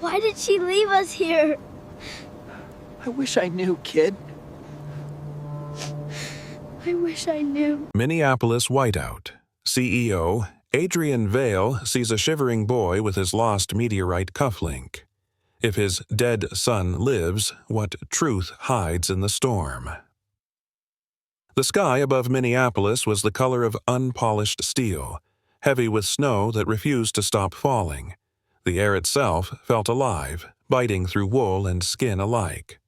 Why did she leave us here? I wish I knew, kid. I wish I knew. Minneapolis Whiteout. CEO Adrian Vale sees a shivering boy with his lost meteorite cufflink. If his dead son lives, what truth hides in the storm? The sky above Minneapolis was the color of unpolished steel, heavy with snow that refused to stop falling. The air itself felt alive, biting through wool and skin alike.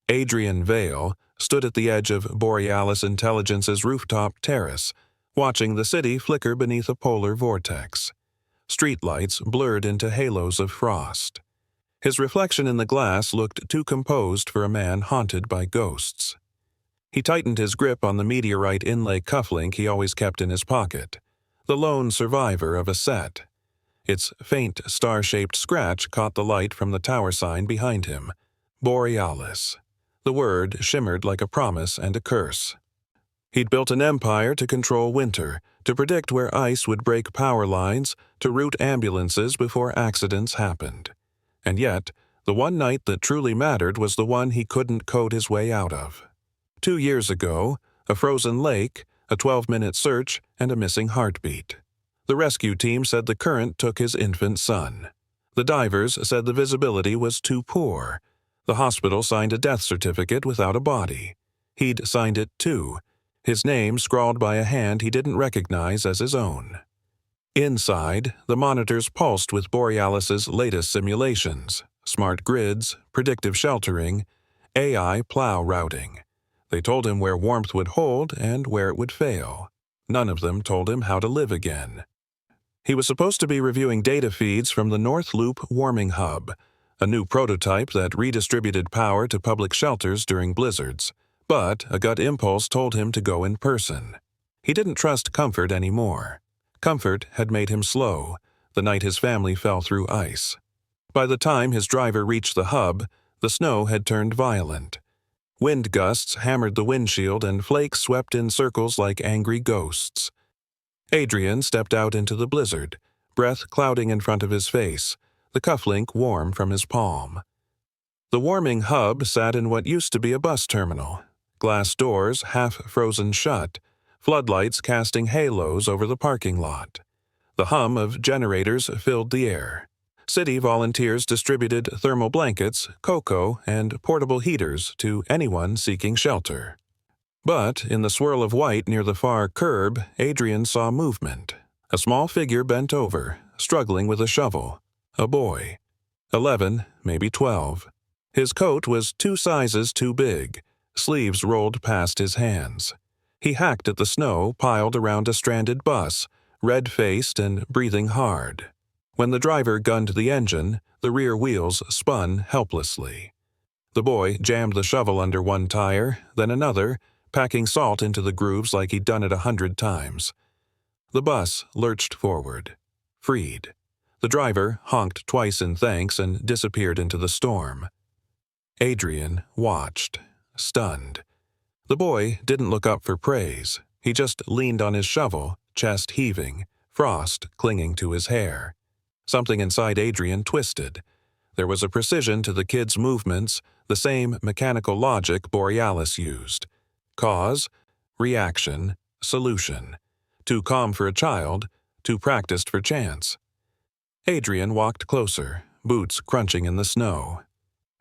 Adrian Vale stood at the edge of Borealis Intelligence's rooftop terrace, watching the city flicker beneath a polar vortex. Streetlights blurred into halos of frost. His reflection in the glass looked too composed for a man haunted by ghosts. He tightened his grip on the meteorite inlay cufflink he always kept in his pocket, the lone survivor of a set. Its faint star-shaped scratch caught the light from the tower sign behind him. Borealis. The word shimmered like a promise and a curse. He'd built an empire to control winter, to predict where ice would break power lines, to route ambulances before accidents happened. And yet, the one night that truly mattered was the one he couldn't code his way out of. 2 years ago, a frozen lake, a 12-minute search, and a missing heartbeat. The rescue team said the current took his infant son. The divers said the visibility was too poor. The hospital signed a death certificate without a body. He'd signed it too, his name scrawled by a hand he didn't recognize as his own. Inside, the monitors pulsed with Borealis's latest simulations, smart grids, predictive sheltering, AI plow routing. They told him where warmth would hold and where it would fail. None of them told him how to live again. He was supposed to be reviewing data feeds from the North Loop Warming Hub, a new prototype that redistributed power to public shelters during blizzards, but a gut impulse told him to go in person. He didn't trust comfort anymore. Comfort had made him slow, the night his family fell through ice. By the time his driver reached the hub, the snow had turned violent. Wind gusts hammered the windshield and flakes swept in circles like angry ghosts. Adrian stepped out into the blizzard, breath clouding in front of his face, the cufflink warm from his palm. The warming hub sat in what used to be a bus terminal, glass doors half frozen shut, floodlights casting halos over the parking lot. The hum of generators filled the air. City volunteers distributed thermal blankets, cocoa, and portable heaters to anyone seeking shelter. But in the swirl of white near the far curb, Adrian saw movement. A small figure bent over, struggling with a shovel. A boy. 11, maybe 12. His coat was 2 sizes too big. Sleeves rolled past his hands. He hacked at the snow piled around a stranded bus, red-faced and breathing hard. When the driver gunned the engine, the rear wheels spun helplessly. The boy jammed the shovel under one tire, then another, packing salt into the grooves like he'd done it 100 times. The bus lurched forward. Freed. The driver honked twice in thanks and disappeared into the storm. Adrian watched, stunned. The boy didn't look up for praise. He just leaned on his shovel, chest heaving, frost clinging to his hair. Something inside Adrian twisted. There was a precision to the kid's movements, the same mechanical logic Borealis used. Cause, reaction, solution. Too calm for a child, too practiced for chance. Adrian walked closer, boots crunching in the snow.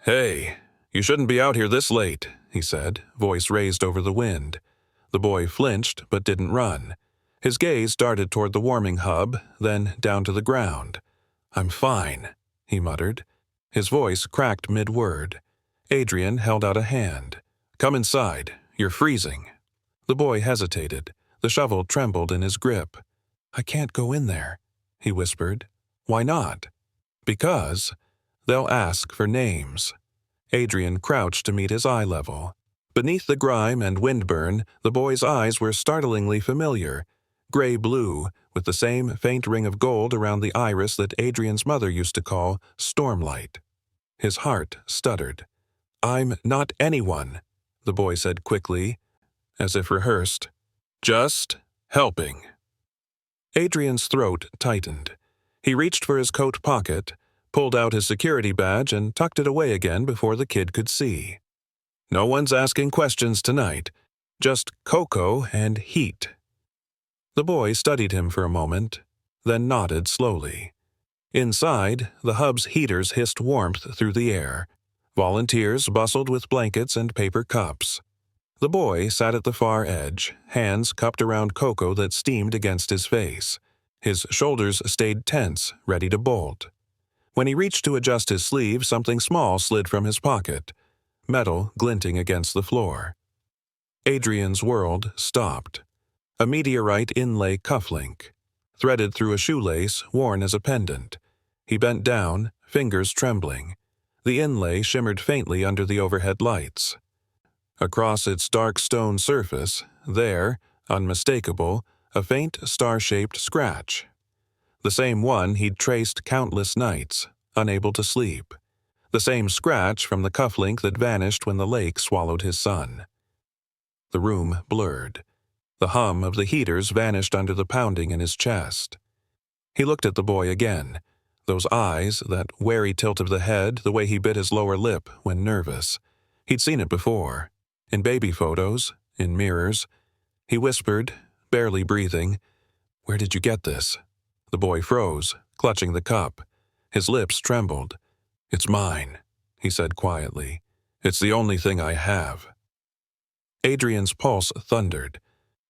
"Hey, you shouldn't be out here this late," he said, voice raised over the wind. The boy flinched but didn't run. His gaze darted toward the warming hub, then down to the ground. "I'm fine," he muttered. His voice cracked mid-word. Adrian held out a hand. "Come inside. You're freezing." The boy hesitated. The shovel trembled in his grip. "I can't go in there," he whispered. "Why not?" "Because they'll ask for names." Adrian crouched to meet his eye level. Beneath the grime and windburn, the boy's eyes were startlingly familiar, gray-blue, with the same faint ring of gold around the iris that Adrian's mother used to call stormlight. His heart stuttered. "I'm not anyone," the boy said quickly, as if rehearsed. "Just helping." Adrian's throat tightened. He reached for his coat pocket, pulled out his security badge and tucked it away again before the kid could see. No one's asking questions tonight, just cocoa and heat. The boy studied him for a moment, then nodded slowly. Inside, the hub's heaters hissed warmth through the air. Volunteers bustled with blankets and paper cups. The boy sat at the far edge, hands cupped around cocoa that steamed against his face. His shoulders stayed tense, ready to bolt. When he reached to adjust his sleeve, something small slid from his pocket, metal glinting against the floor. Adrian's world stopped. A meteorite inlay cufflink, threaded through a shoelace worn as a pendant. He bent down, fingers trembling. The inlay shimmered faintly under the overhead lights. Across its dark stone surface, there, unmistakable, a faint star-shaped scratch. The same one he'd traced countless nights, unable to sleep. The same scratch from the cufflink that vanished when the lake swallowed his son. The room blurred. The hum of the heaters vanished under the pounding in his chest. He looked at the boy again. Those eyes, that wary tilt of the head, the way he bit his lower lip when nervous. He'd seen it before. In baby photos, in mirrors. He whispered, barely breathing, "Where did you get this?" The boy froze, clutching the cup. His lips trembled. "It's mine," he said quietly. "It's the only thing I have." Adrian's pulse thundered.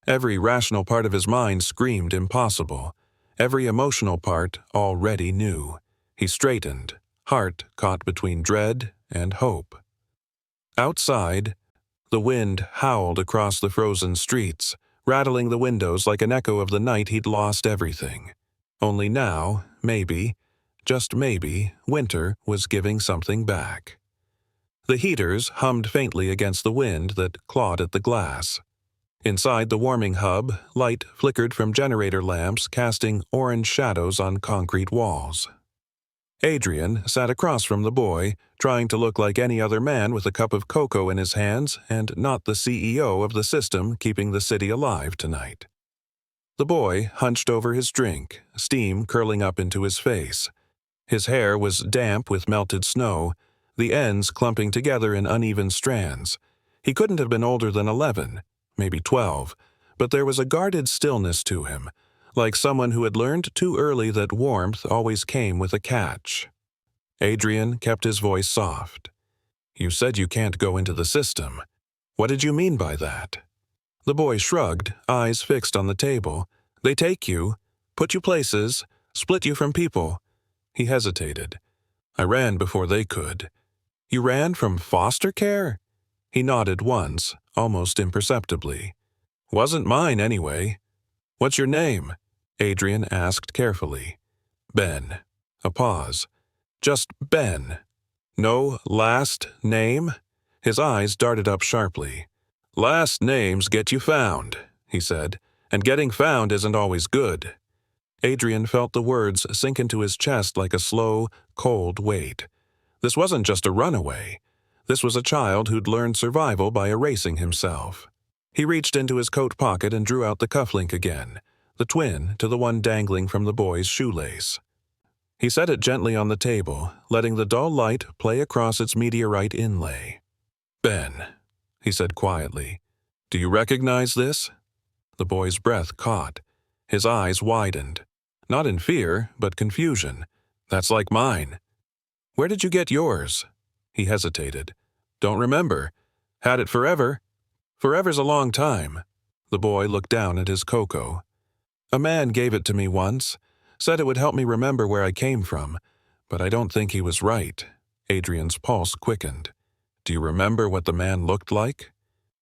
Every rational part of his mind screamed impossible. Every emotional part already knew. He straightened, heart caught between dread and hope. Outside, the wind howled across the frozen streets, rattling the windows like an echo of the night he'd lost everything. Only now, maybe, just maybe, winter was giving something back. The heaters hummed faintly against the wind that clawed at the glass. Inside the warming hub, light flickered from generator lamps casting orange shadows on concrete walls. Adrian sat across from the boy, trying to look like any other man with a cup of cocoa in his hands and not the CEO of the system keeping the city alive tonight. The boy hunched over his drink, steam curling up into his face. His hair was damp with melted snow, the ends clumping together in uneven strands. He couldn't have been older than 11, maybe 12, but there was a guarded stillness to him, like someone who had learned too early that warmth always came with a catch. Adrian kept his voice soft. "You said you can't go into the system. What did you mean by that?" The boy shrugged, eyes fixed on the table. "They take you, put you places, split you from people." He hesitated. "I ran before they could." "You ran from foster care?" He nodded once, almost imperceptibly. "Wasn't mine, anyway." "What's your name?" Adrian asked carefully. "Ben." A pause. "Just Ben. No last name?" His eyes darted up sharply. "Last names get you found," he said, "and getting found isn't always good." Adrian felt the words sink into his chest like a slow, cold weight. This wasn't just a runaway. This was a child who'd learned survival by erasing himself. He reached into his coat pocket and drew out the cufflink again, the twin to the one dangling from the boy's shoelace. He set it gently on the table, letting the dull light play across its meteorite inlay. "Ben," he said quietly, "do you recognize this?" The boy's breath caught. His eyes widened. Not in fear, but confusion. "That's like mine." "Where did you get yours?" He hesitated. "Don't remember. Had it forever." "Forever's a long time." The boy looked down at his cocoa. "A man gave it to me once. Said it would help me remember where I came from. But I don't think he was right." Adrian's pulse quickened. "Do you remember what the man looked like?"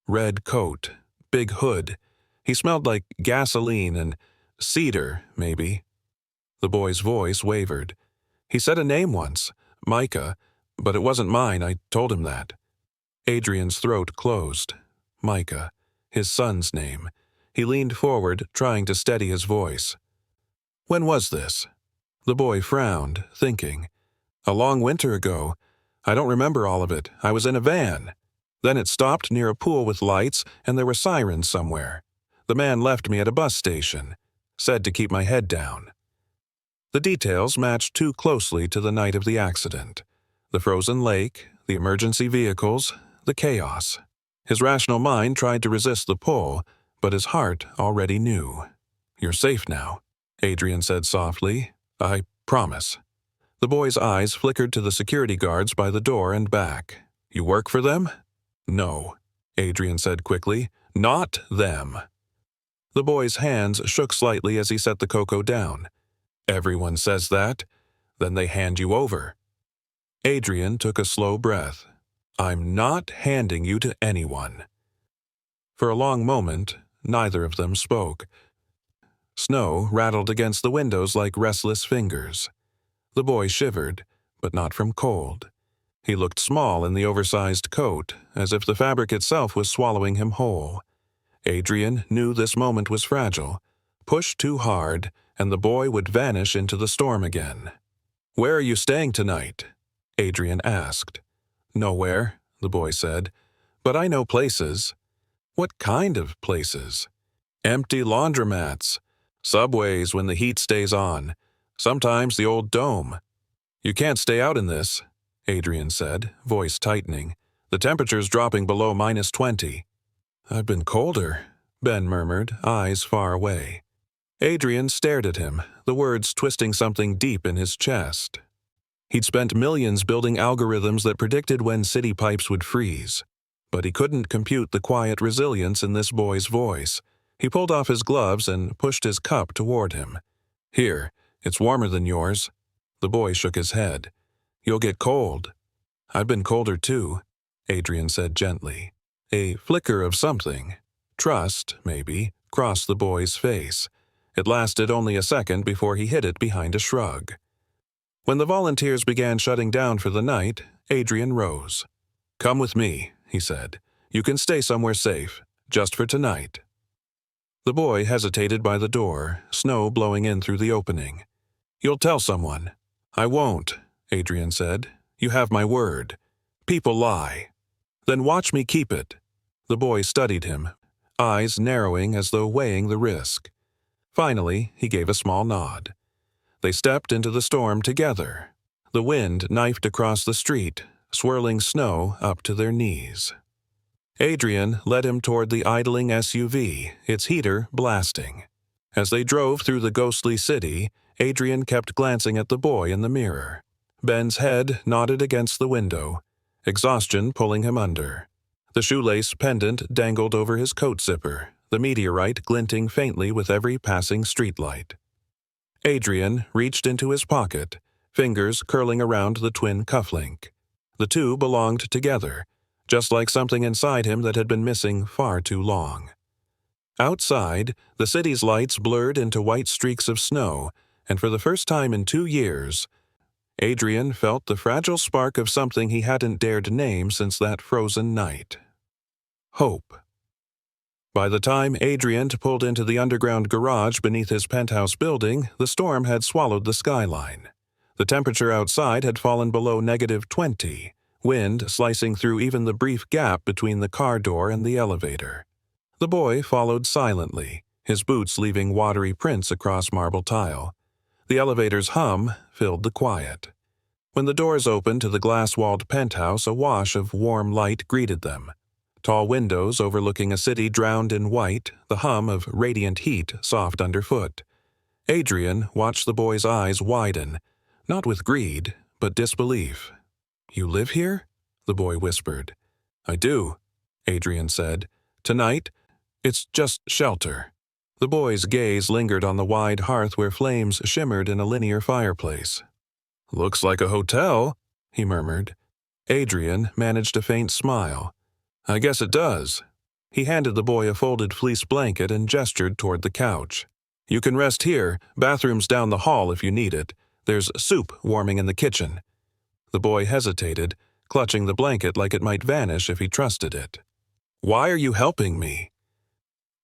"Red coat, big hood. He smelled like gasoline and cedar, maybe." The boy's voice wavered. "He said a name once, Micah, but it wasn't mine. I told him that." Adrian's throat closed. Micah, his son's name. He leaned forward, trying to steady his voice. "When was this?" The boy frowned, thinking. "A long winter ago. I don't remember all of it. I was in a van. Then it stopped near a pool with lights, and there were sirens somewhere. The man left me at a bus station. Said to keep my head down." The details matched too closely to the night of the accident. The frozen lake, the emergency vehicles, the chaos. His rational mind tried to resist the pull, but his heart already knew. "You're safe now," Adrian said softly. "I promise." The boy's eyes flickered to the security guards by the door and back. "You work for them?" "No," Adrian said quickly. "Not them." The boy's hands shook slightly as he set the cocoa down. "Everyone says that. Then they hand you over." Adrian took a slow breath. "I'm not handing you to anyone." For a long moment, neither of them spoke. Snow rattled against the windows like restless fingers. The boy shivered, but not from cold. He looked small in the oversized coat, as if the fabric itself was swallowing him whole. Adrian knew this moment was fragile. Push too hard, and the boy would vanish into the storm again. "Where are you staying tonight?" Adrian asked. "Nowhere," the boy said. "But I know places." "What kind of places?" "Empty laundromats. Subways when the heat stays on. Sometimes the old dome." "You can't stay out in this," Adrian said, voice tightening. "The temperature's dropping below -20. "I've been colder," Ben murmured, eyes far away. Adrian stared at him, the words twisting something deep in his chest. He'd spent millions building algorithms that predicted when city pipes would freeze. But he couldn't compute the quiet resilience in this boy's voice. He pulled off his gloves and pushed his cup toward him. "Here, it's warmer than yours." The boy shook his head. "You'll get cold." "I've been colder too," Adrian said gently. A flicker of something, trust, maybe, crossed the boy's face. It lasted only a second before he hid it behind a shrug. When the volunteers began shutting down for the night, Adrian rose. "Come with me," he said. "You can stay somewhere safe, just for tonight." The boy hesitated by the door, snow blowing in through the opening. "You'll tell someone." "I won't," Adrian said. "You have my word. People lie." "Then watch me keep it." The boy studied him, eyes narrowing as though weighing the risk. Finally, he gave a small nod. They stepped into the storm together. The wind knifed across the street, swirling snow up to their knees. Adrian led him toward the idling SUV, its heater blasting. As they drove through the ghostly city, Adrian kept glancing at the boy in the mirror. Ben's head nodded against the window, exhaustion pulling him under. The shoelace pendant dangled over his coat zipper, the meteorite glinting faintly with every passing streetlight. Adrian reached into his pocket, fingers curling around the twin cufflink. The two belonged together, just like something inside him that had been missing far too long. Outside, the city's lights blurred into white streaks of snow, and for the first time in 2 years, Adrian felt the fragile spark of something he hadn't dared name since that frozen night. Hope. By the time Adrian pulled into the underground garage beneath his penthouse building, the storm had swallowed the skyline. The temperature outside had fallen below -20, wind slicing through even the brief gap between the car door and the elevator. The boy followed silently, his boots leaving watery prints across marble tile. The elevator's hum filled the quiet. When the doors opened to the glass-walled penthouse, a wash of warm light greeted them. Tall windows overlooking a city drowned in white, the hum of radiant heat soft underfoot. Adrian watched the boy's eyes widen, not with greed, but disbelief. "You live here?" the boy whispered. "I do," Adrian said. "Tonight, it's just shelter." The boy's gaze lingered on the wide hearth where flames shimmered in a linear fireplace. "Looks like a hotel," he murmured. Adrian managed a faint smile. "I guess it does." He handed the boy a folded fleece blanket and gestured toward the couch. "You can rest here, bathroom's down the hall if you need it. There's soup warming in the kitchen." The boy hesitated, clutching the blanket like it might vanish if he trusted it. "Why are you helping me?"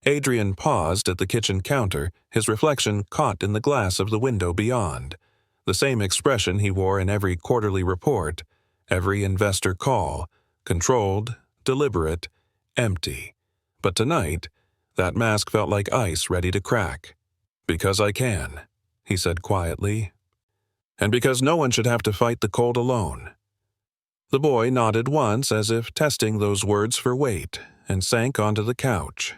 Adrian paused at the kitchen counter, his reflection caught in the glass of the window beyond. The same expression he wore in every quarterly report, every investor call, controlled, deliberate, empty. But tonight, that mask felt like ice ready to crack. "Because I can," he said quietly, and because no one should have to fight the cold alone. The boy nodded once as if testing those words for weight and sank onto the couch.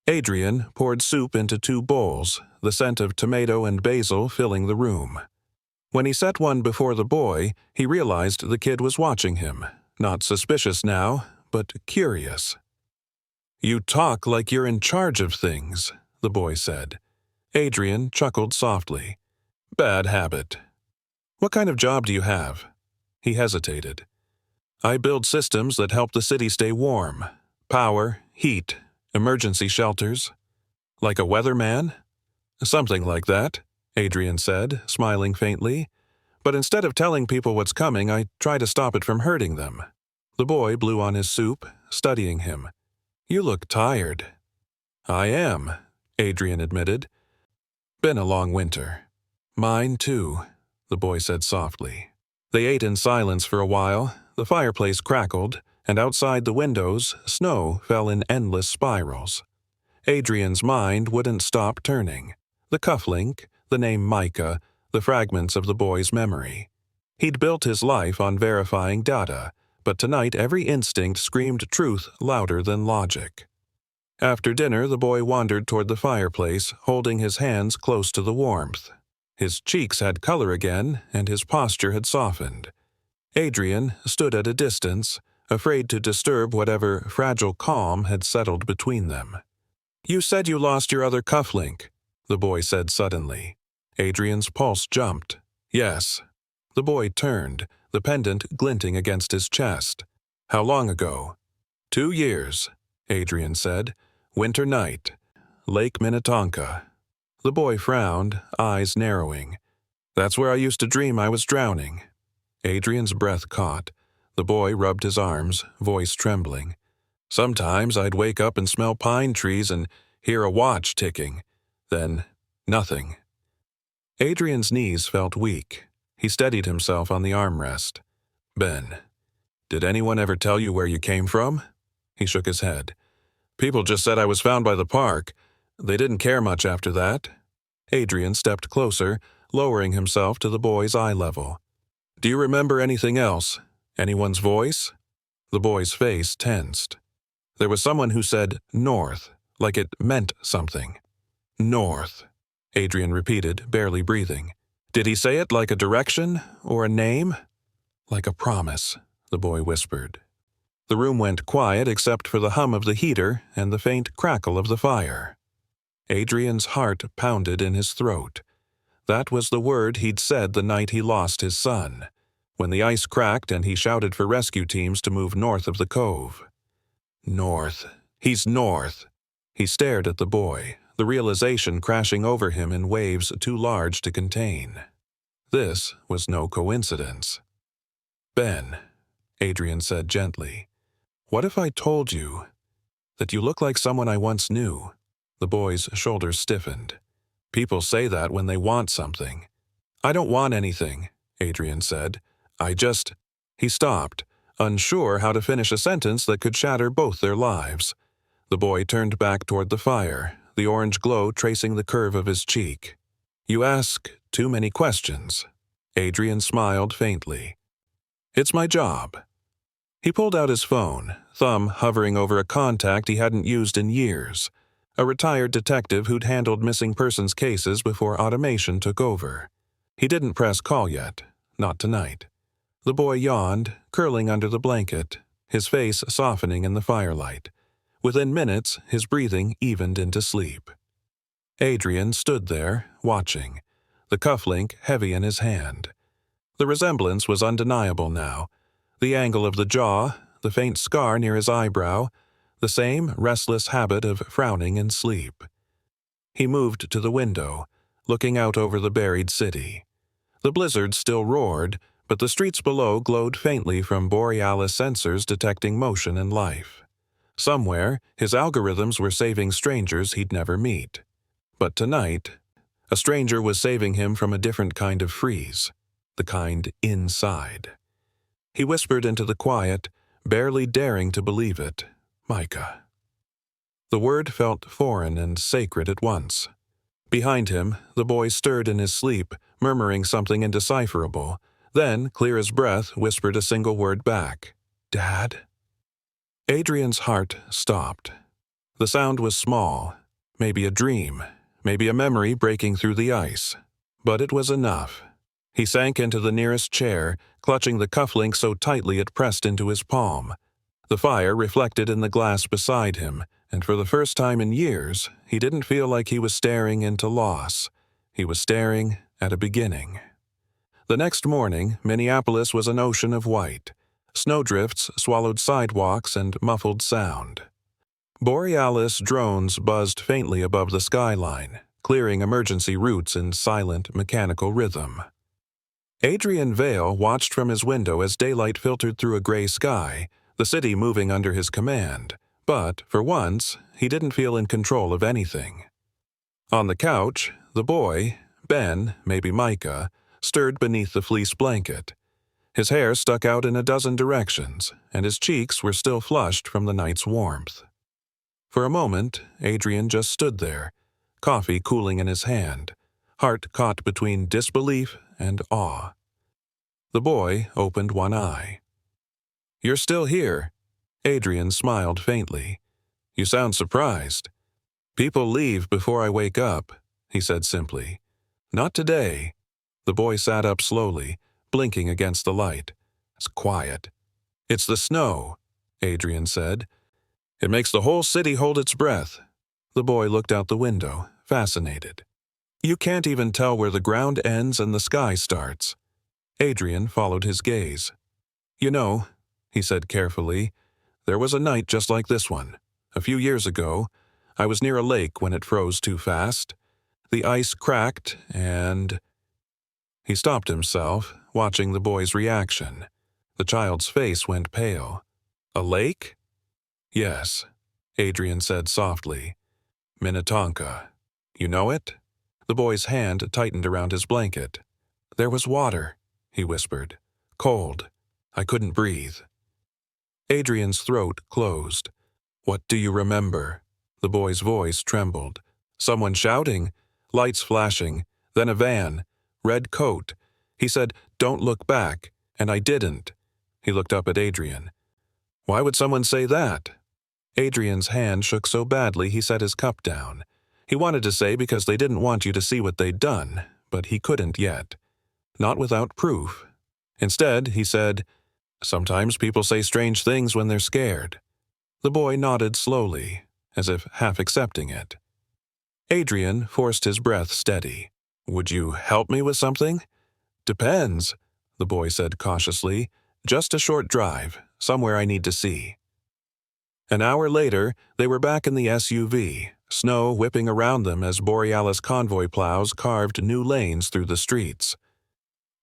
Adrian poured soup into 2 bowls, the scent of tomato and basil filling the room. When he set one before the boy, he realized the kid was watching him, not suspicious now, but curious. "You talk like you're in charge of things," the boy said. Adrian chuckled softly. "Bad habit. What kind of job do you have?" He hesitated. "I build systems that help the city stay warm. Power, heat, emergency shelters. Like a weatherman?" "Something like that," Adrian said, smiling faintly. "But instead of telling people what's coming, I try to stop it from hurting them." The boy blew on his soup, studying him. "You look tired." "I am," Adrian admitted. "Been a long winter." "Mine too," the boy said softly. They ate in silence for a while. The fireplace crackled, and outside the windows, snow fell in endless spirals. Adrian's mind wouldn't stop turning. The cufflink, the name Micah, the fragments of the boy's memory. He'd built his life on verifying data, but tonight every instinct screamed truth louder than logic. After dinner, the boy wandered toward the fireplace, holding his hands close to the warmth. His cheeks had color again, and his posture had softened. Adrian stood at a distance, afraid to disturb whatever fragile calm had settled between them. "You said you lost your other cufflink," the boy said suddenly. Adrian's pulse jumped. "Yes." The boy turned, the pendant glinting against his chest. "How long ago?" 2 years, Adrian said. "Winter night. Lake Minnetonka." The boy frowned, eyes narrowing. "That's where I used to dream I was drowning." Adrian's breath caught. The boy rubbed his arms, voice trembling. "Sometimes I'd wake up and smell pine trees and hear a watch ticking. Then, nothing." Adrian's knees felt weak. He steadied himself on the armrest. "Ben, did anyone ever tell you where you came from?" He shook his head. "People just said I was found by the park. They didn't care much after that." Adrian stepped closer, lowering himself to the boy's eye level. "Do you remember anything else? Anyone's voice?" The boy's face tensed. "There was someone who said north, like it meant something." "North," Adrian repeated, barely breathing. "Did he say it like a direction or a name?" "Like a promise," the boy whispered. The room went quiet except for the hum of the heater and the faint crackle of the fire. Adrian's heart pounded in his throat. That was the word he'd said the night he lost his son, when the ice cracked and he shouted for rescue teams to move north of the cove. North. He's north. He stared at the boy, the realization crashing over him in waves too large to contain. This was no coincidence. "Ben," Adrian said gently, "what if I told you that you look like someone I once knew?" The boy's shoulders stiffened. "People say that when they want something." "I don't want anything," Adrian said. "I just—" He stopped, unsure how to finish a sentence that could shatter both their lives. The boy turned back toward the fire, the orange glow tracing the curve of his cheek. "You ask too many questions." Adrian smiled faintly. "It's my job." He pulled out his phone, thumb hovering over a contact he hadn't used in years. A retired detective who'd handled missing persons cases before automation took over. He didn't press call yet, not tonight. The boy yawned, curling under the blanket, his face softening in the firelight. Within minutes, his breathing evened into sleep. Adrian stood there, watching, the cufflink heavy in his hand. The resemblance was undeniable now. The angle of the jaw, the faint scar near his eyebrow, the same restless habit of frowning in sleep. He moved to the window, looking out over the buried city. The blizzard still roared, but the streets below glowed faintly from borealis sensors detecting motion and life. Somewhere, his algorithms were saving strangers he'd never meet. But tonight, a stranger was saving him from a different kind of freeze, the kind inside. He whispered into the quiet, barely daring to believe it. "Micah." The word felt foreign and sacred at once. Behind him, the boy stirred in his sleep, murmuring something indecipherable, then, clear as breath, whispered a single word back. "Dad?" Adrian's heart stopped. The sound was small, maybe a dream, maybe a memory breaking through the ice. But it was enough. He sank into the nearest chair, clutching the cufflink so tightly it pressed into his palm. The fire reflected in the glass beside him, and for the first time in years, he didn't feel like he was staring into loss. He was staring at a beginning. The next morning, Minneapolis was an ocean of white. Snowdrifts swallowed sidewalks and muffled sound. Borealis drones buzzed faintly above the skyline, clearing emergency routes in silent, mechanical rhythm. Adrian Vale watched from his window as daylight filtered through a gray sky, the city moving under his command, but, for once, he didn't feel in control of anything. On the couch, the boy, Ben, maybe Micah, stirred beneath the fleece blanket. His hair stuck out in a dozen directions, and his cheeks were still flushed from the night's warmth. For a moment, Adrian just stood there, coffee cooling in his hand, heart caught between disbelief and awe. The boy opened one eye. "You're still here." Adrian smiled faintly. "You sound surprised." "People leave before I wake up," he said simply. "Not today." The boy sat up slowly, blinking against the light. "It's quiet." "It's the snow," Adrian said. "It makes the whole city hold its breath." The boy looked out the window, fascinated. "You can't even tell where the ground ends and the sky starts." Adrian followed his gaze. "You know," he said carefully, "there was a night just like this one. A few years ago, I was near a lake when it froze too fast. The ice cracked and—" He stopped himself, watching the boy's reaction. The child's face went pale. "A lake?" "Yes," Adrian said softly. "Minnetonka. You know it?" The boy's hand tightened around his blanket. "There was water," he whispered. "Cold. I couldn't breathe." Adrian's throat closed. "What do you remember?" The boy's voice trembled. "Someone shouting, lights flashing, then a van, red coat. He said, 'Don't look back,' and I didn't." He looked up at Adrian. "Why would someone say that?" Adrian's hand shook so badly he set his cup down. He wanted to say because they didn't want you to see what they'd done, but he couldn't yet. Not without proof. Instead, he said, "Sometimes people say strange things when they're scared." The boy nodded slowly, as if half accepting it. Adrian forced his breath steady. "Would you help me with something?" "Depends," the boy said cautiously. "Just a short drive, somewhere I need to see." An hour later, they were back in the SUV, snow whipping around them as Borealis convoy plows carved new lanes through the streets.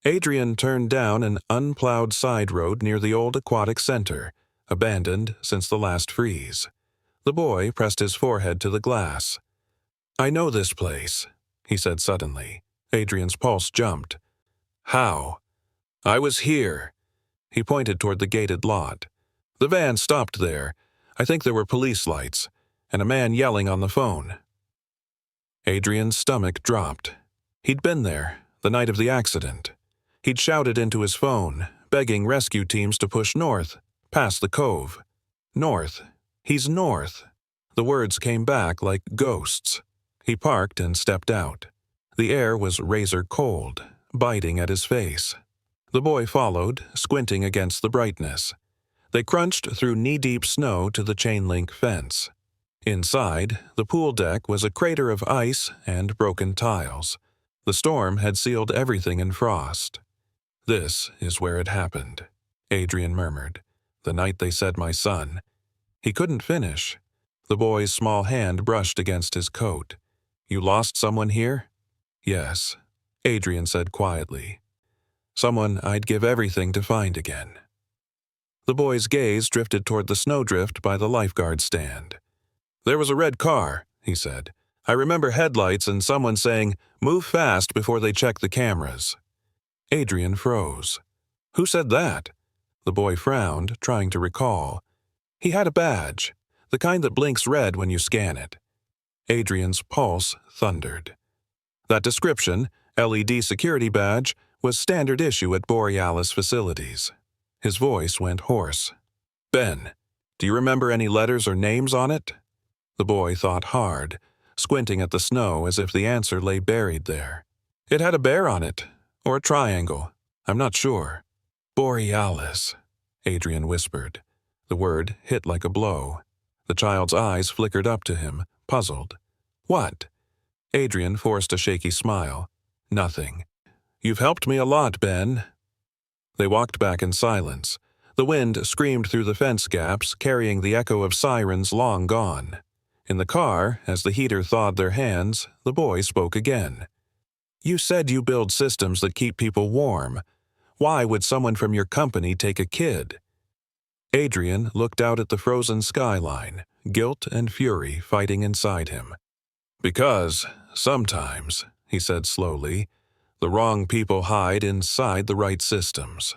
Adrian turned down an unplowed side road near the old aquatic center, abandoned since the last freeze. The boy pressed his forehead to the glass. "I know this place," he said suddenly. Adrian's pulse jumped. "How?" "I was here." He pointed toward the gated lot. "The van stopped there. I think there were police lights, and a man yelling on the phone." Adrian's stomach dropped. He'd been there, the night of the accident. He'd shouted into his phone, begging rescue teams to push north, past the cove. North. He's north. The words came back like ghosts. He parked and stepped out. The air was razor cold, biting at his face. The boy followed, squinting against the brightness. They crunched through knee-deep snow to the chain-link fence. Inside, the pool deck was a crater of ice and broken tiles. The storm had sealed everything in frost. "This is where it happened," Adrian murmured. "The night they said my son." He couldn't finish. The boy's small hand brushed against his coat. "You lost someone here?" "Yes," Adrian said quietly. "Someone I'd give everything to find again." The boy's gaze drifted toward the snowdrift by the lifeguard stand. "There was a red car," he said. "I remember headlights and someone saying, 'Move fast before they check the cameras.'" Adrian froze. "Who said that?" The boy frowned, trying to recall. "He had a badge, the kind that blinks red when you scan it." Adrian's pulse thundered. That description, LED security badge was standard issue at Borealis facilities. His voice went hoarse. "Ben, do you remember any letters or names on it?" The boy thought hard, squinting at the snow as if the answer lay buried there. "It had a bear on it, or a triangle. I'm not sure." "Borealis," Adrian whispered. The word hit like a blow. The child's eyes flickered up to him, puzzled. "What?" Adrian forced a shaky smile. "Nothing. You've helped me a lot, Ben." They walked back in silence. The wind screamed through the fence gaps, carrying the echo of sirens long gone. In the car, as the heater thawed their hands, the boy spoke again. "You said you build systems that keep people warm. Why would someone from your company take a kid?" Adrian looked out at the frozen skyline, guilt and fury fighting inside him. "Because, sometimes," he said slowly, "the wrong people hide inside the right systems."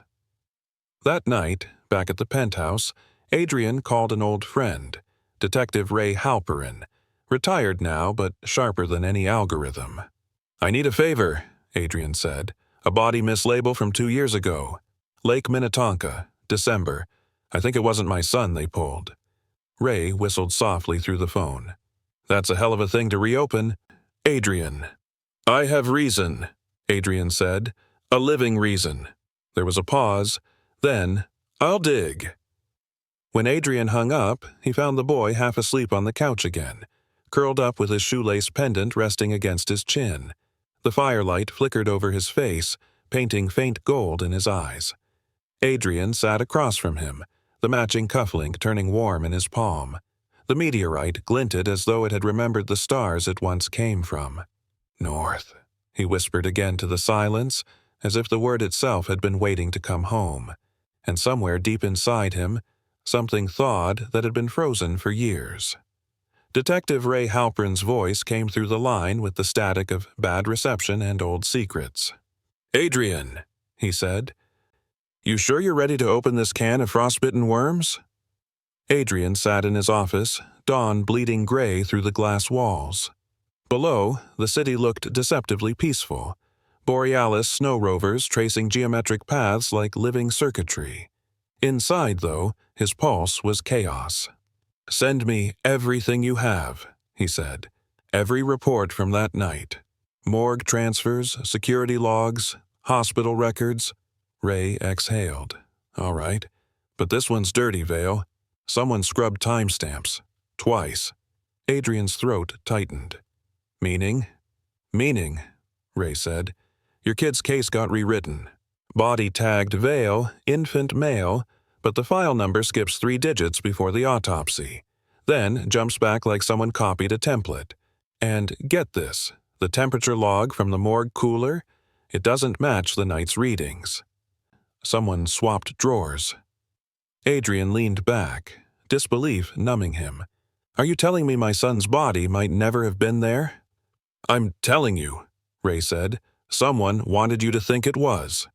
That night, back at the penthouse, Adrian called an old friend, Detective Ray Halperin, retired now but sharper than any algorithm. "I need a favor," Adrian said. "A body mislabel from 2 years ago. Lake Minnetonka, December. I think it wasn't my son they pulled." Ray whistled softly through the phone. "That's a hell of a thing to reopen." "Adrian." "I have reason," Adrian said. "A living reason." There was a pause. Then, "I'll dig." When Adrian hung up, he found the boy half asleep on the couch again, curled up with his shoelace pendant resting against his chin. The firelight flickered over his face, painting faint gold in his eyes. Adrian sat across from him, the matching cufflink turning warm in his palm. The meteorite glinted as though it had remembered the stars it once came from. "North," he whispered again to the silence, as if the word itself had been waiting to come home. And somewhere deep inside him, something thawed that had been frozen for years. Detective Ray Halperin's voice came through the line with the static of bad reception and old secrets. "Adrian," he said, "you sure you're ready to open this can of frostbitten worms?" Adrian sat in his office, dawn bleeding gray through the glass walls. Below, the city looked deceptively peaceful. Borealis snow rovers tracing geometric paths like living circuitry. Inside, though, his pulse was chaos. "Send me everything you have," he said. "Every report from that night. Morgue transfers, security logs, hospital records." Ray exhaled. "All right. But this one's dirty, Vale. Someone scrubbed timestamps. Twice." Adrian's throat tightened. "Meaning?" "Meaning," Ray said. "Your kid's case got rewritten. Body tagged Vale, infant male, but the file number skips 3 digits before the autopsy, then jumps back like someone copied a template. And get this, the temperature log from the morgue cooler, it doesn't match the night's readings. Someone swapped drawers." Adrian leaned back, disbelief numbing him. "Are you telling me my son's body might never have been there?" "I'm telling you," Ray said. "Someone wanted you to think it was."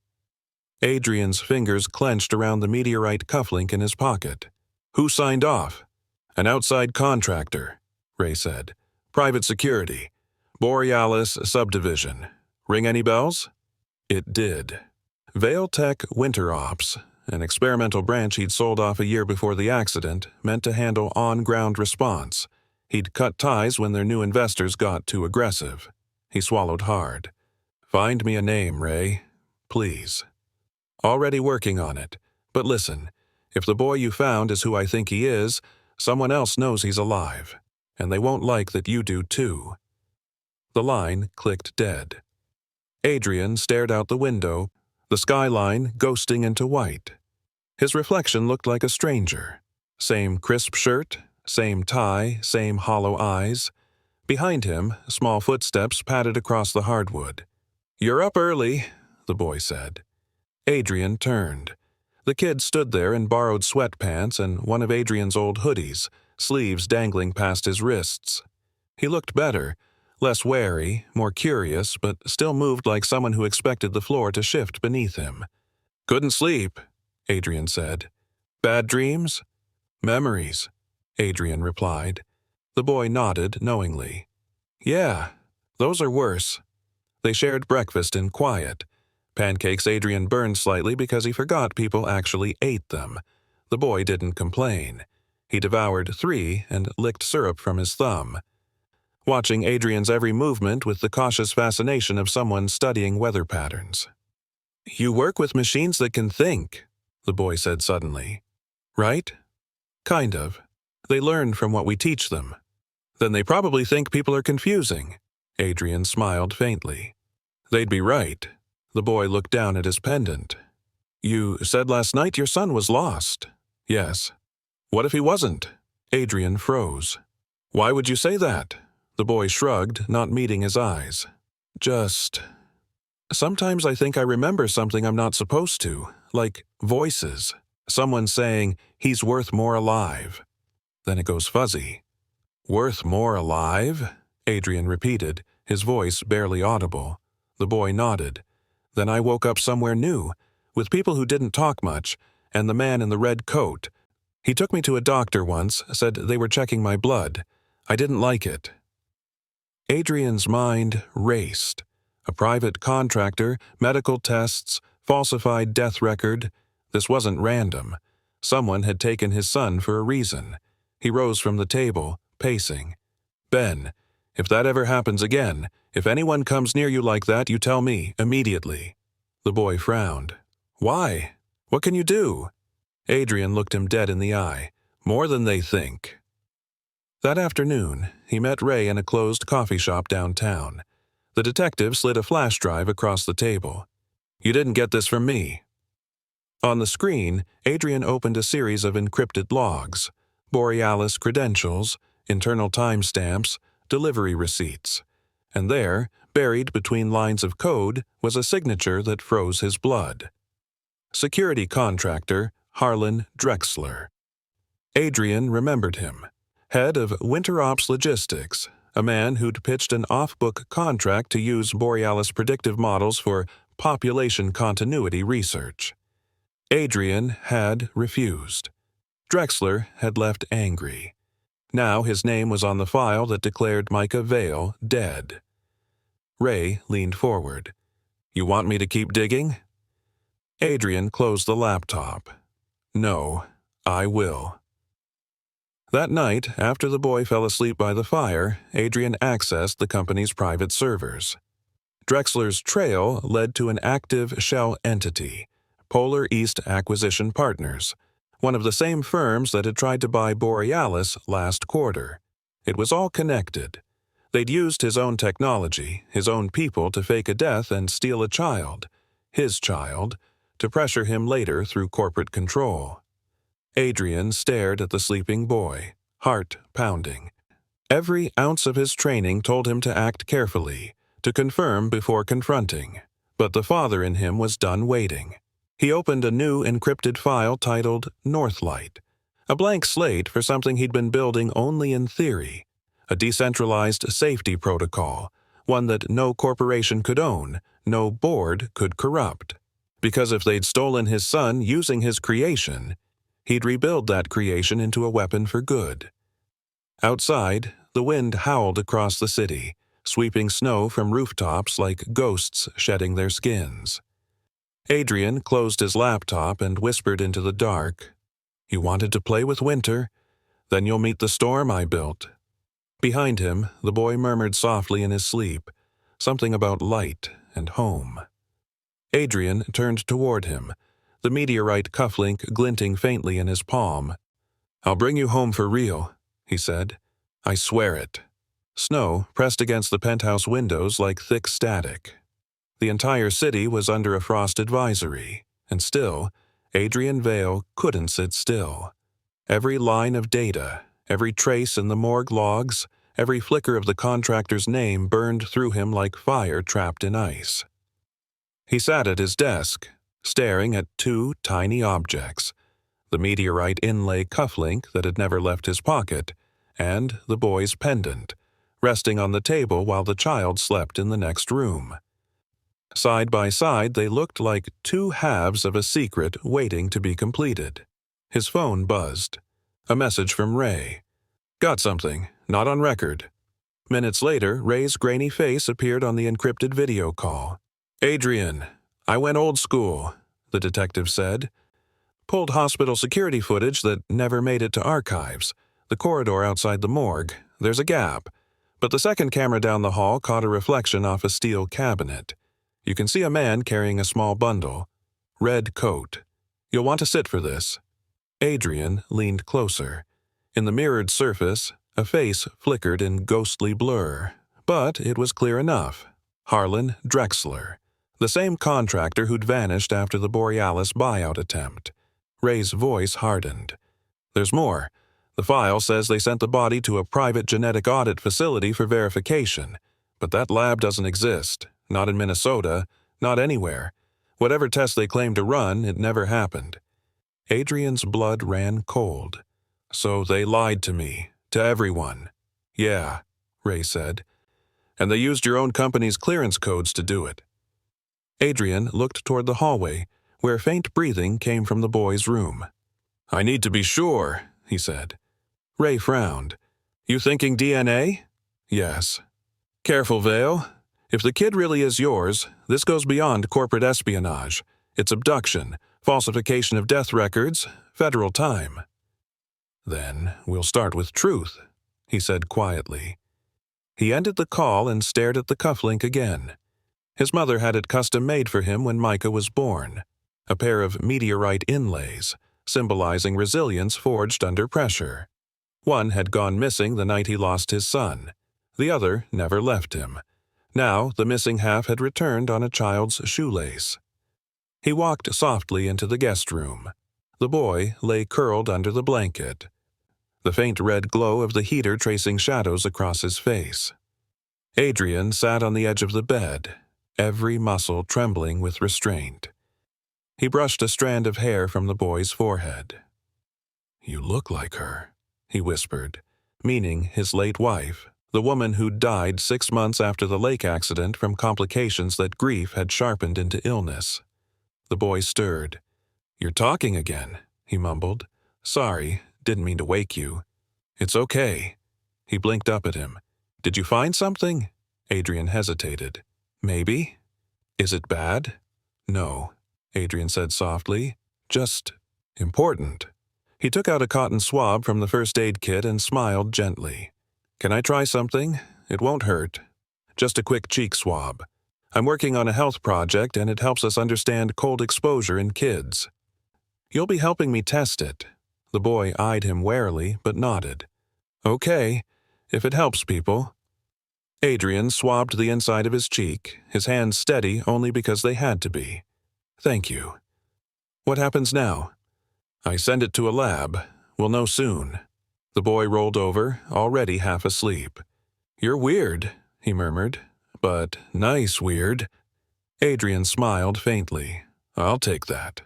Adrian's fingers clenched around the meteorite cufflink in his pocket. "Who signed off?" "An outside contractor," Ray said. "Private security. Borealis subdivision. Ring any bells?" It did. Vale Tech Winter Ops, an experimental branch he'd sold off a year before the accident, meant to handle on-ground response. He'd cut ties when their new investors got too aggressive. He swallowed hard. "Find me a name, Ray. Please." "Already working on it. But listen, if the boy you found is who I think he is, someone else knows he's alive. And they won't like that you do too." The line clicked dead. Adrian stared out the window, the skyline ghosting into white. His reflection looked like a stranger. Same crisp shirt, same tie, same hollow eyes. Behind him, small footsteps padded across the hardwood. "You're up early," the boy said. Adrian turned. The kid stood there in borrowed sweatpants and one of Adrian's old hoodies, sleeves dangling past his wrists. He looked better, less wary, more curious, but still moved like someone who expected the floor to shift beneath him. "Couldn't sleep," Adrian said. "Bad dreams?" "Memories," Adrian replied. The boy nodded knowingly. "Yeah, those are worse." They shared breakfast in quiet. Pancakes Adrian burned slightly because he forgot people actually ate them. The boy didn't complain. He devoured 3 and licked syrup from his thumb, watching Adrian's every movement with the cautious fascination of someone studying weather patterns. "You work with machines that can think," the boy said suddenly. "Right?" "Kind of. They learn from what we teach them." "Then they probably think people are confusing." Adrian smiled faintly. "They'd be right." The boy looked down at his pendant. "You said last night your son was lost." "Yes." "What if he wasn't?" Adrian froze. "Why would you say that?" The boy shrugged, not meeting his eyes. "Just... sometimes I think I remember something I'm not supposed to, like voices. Someone saying, 'He's worth more alive.' Then it goes fuzzy." "Worth more alive?" Adrian repeated, his voice barely audible. The boy nodded. "Then I woke up somewhere new, with people who didn't talk much, and the man in the red coat. He took me to a doctor once, said they were checking my blood. I didn't like it." Adrian's mind raced. A private contractor, medical tests, falsified death record. This wasn't random. Someone had taken his son for a reason. He rose from the table, pacing. "Ben, if that ever happens again, if anyone comes near you like that, you tell me, immediately." The boy frowned. "Why? What can you do?" Adrian looked him dead in the eye. "More than they think." That afternoon, he met Ray in a closed coffee shop downtown. The detective slid a flash drive across the table. "You didn't get this from me." On the screen, Adrian opened a series of encrypted logs, Borealis credentials, internal timestamps, delivery receipts. And there, buried between lines of code, was a signature that froze his blood. Security contractor Harlan Drexler. Adrian remembered him. Head of Winter Ops Logistics, a man who'd pitched an off-book contract to use Borealis predictive models for population continuity research. Adrian had refused. Drexler had left angry. Now his name was on the file that declared Micah Vale dead. Ray leaned forward. "You want me to keep digging?" Adrian closed the laptop. "No, I will." That night, after the boy fell asleep by the fire, Adrian accessed the company's private servers. Drexler's trail led to an active shell entity, Polar East Acquisition Partners, one of the same firms that had tried to buy Borealis last quarter. It was all connected. They'd used his own technology, his own people to fake a death and steal a child, his child, to pressure him later through corporate control. Adrian stared at the sleeping boy, heart pounding. Every ounce of his training told him to act carefully, to confirm before confronting. But the father in him was done waiting. He opened a new encrypted file titled Northlight, a blank slate for something he'd been building only in theory, a decentralized safety protocol, one that no corporation could own, no board could corrupt. Because if they'd stolen his son using his creation, he'd rebuild that creation into a weapon for good. Outside, the wind howled across the city, sweeping snow from rooftops like ghosts shedding their skins. Adrian closed his laptop and whispered into the dark, "You wanted to play with winter? Then you'll meet the storm I built." Behind him, the boy murmured softly in his sleep, something about light and home. Adrian turned toward him, the meteorite cufflink glinting faintly in his palm. "I'll bring you home for real," he said. "I swear it." Snow pressed against the penthouse windows like thick static. The entire city was under a frost advisory, and still, Adrian Vale couldn't sit still. Every line of data, every trace in the morgue logs, every flicker of the contractor's name burned through him like fire trapped in ice. He sat at his desk, staring at 2 tiny objects, the meteorite inlay cufflink that had never left his pocket, and the boy's pendant, resting on the table while the child slept in the next room. Side by side, they looked like 2 halves of a secret waiting to be completed. His phone buzzed. A message from Ray. "Got something, not on record." Minutes later, Ray's grainy face appeared on the encrypted video call. "Adrian, I went old school," the detective said. "Pulled hospital security footage that never made it to archives. The corridor outside the morgue. There's a gap. But the second camera down the hall caught a reflection off a steel cabinet. You can see a man carrying a small bundle. Red coat. You'll want to sit for this." Adrian leaned closer. In the mirrored surface, a face flickered in ghostly blur, but it was clear enough. Harlan Drexler, the same contractor who'd vanished after the Borealis buyout attempt. Ray's voice hardened. "There's more. The file says they sent the body to a private genetic audit facility for verification, but that lab doesn't exist. Not in Minnesota, not anywhere. Whatever test they claimed to run, it never happened." Adrian's blood ran cold. "So they lied to me, to everyone." "Yeah," Ray said. "And they used your own company's clearance codes to do it." Adrian looked toward the hallway, where faint breathing came from the boy's room. "I need to be sure," he said. Ray frowned. "You thinking DNA?" "Yes." "Careful, Vale. If the kid really is yours, this goes beyond corporate espionage. It's abduction, falsification of death records, federal time." "Then we'll start with truth," he said quietly. He ended the call and stared at the cufflink again. His mother had it custom-made for him when Micah was born. A pair of meteorite inlays, symbolizing resilience forged under pressure. One had gone missing the night he lost his son. The other never left him. Now the missing half had returned on a child's shoelace. He walked softly into the guest room. The boy lay curled under the blanket, the faint red glow of the heater tracing shadows across his face. Adrian sat on the edge of the bed, every muscle trembling with restraint. He brushed a strand of hair from the boy's forehead. "You look like her," he whispered, meaning his late wife, the woman who'd died 6 months after the lake accident from complications that grief had sharpened into illness. The boy stirred. "You're talking again," he mumbled. "Sorry, didn't mean to wake you." "It's okay." He blinked up at him. "Did you find something?" Adrian hesitated. "Maybe." "Is it bad?" "No," Adrian said softly. "Just important." He took out a cotton swab from the first aid kit and smiled gently. "Can I try something? It won't hurt. Just a quick cheek swab. I'm working on a health project and it helps us understand cold exposure in kids." "You'll be helping me test it." The boy eyed him warily but nodded. "Okay, if it helps people." Adrian swabbed the inside of his cheek, his hands steady only because they had to be. "Thank you." "What happens now?" "I send it to a lab. We'll know soon." The boy rolled over, already half asleep. "You're weird," he murmured. "But nice weird." Adrian smiled faintly. "I'll take that."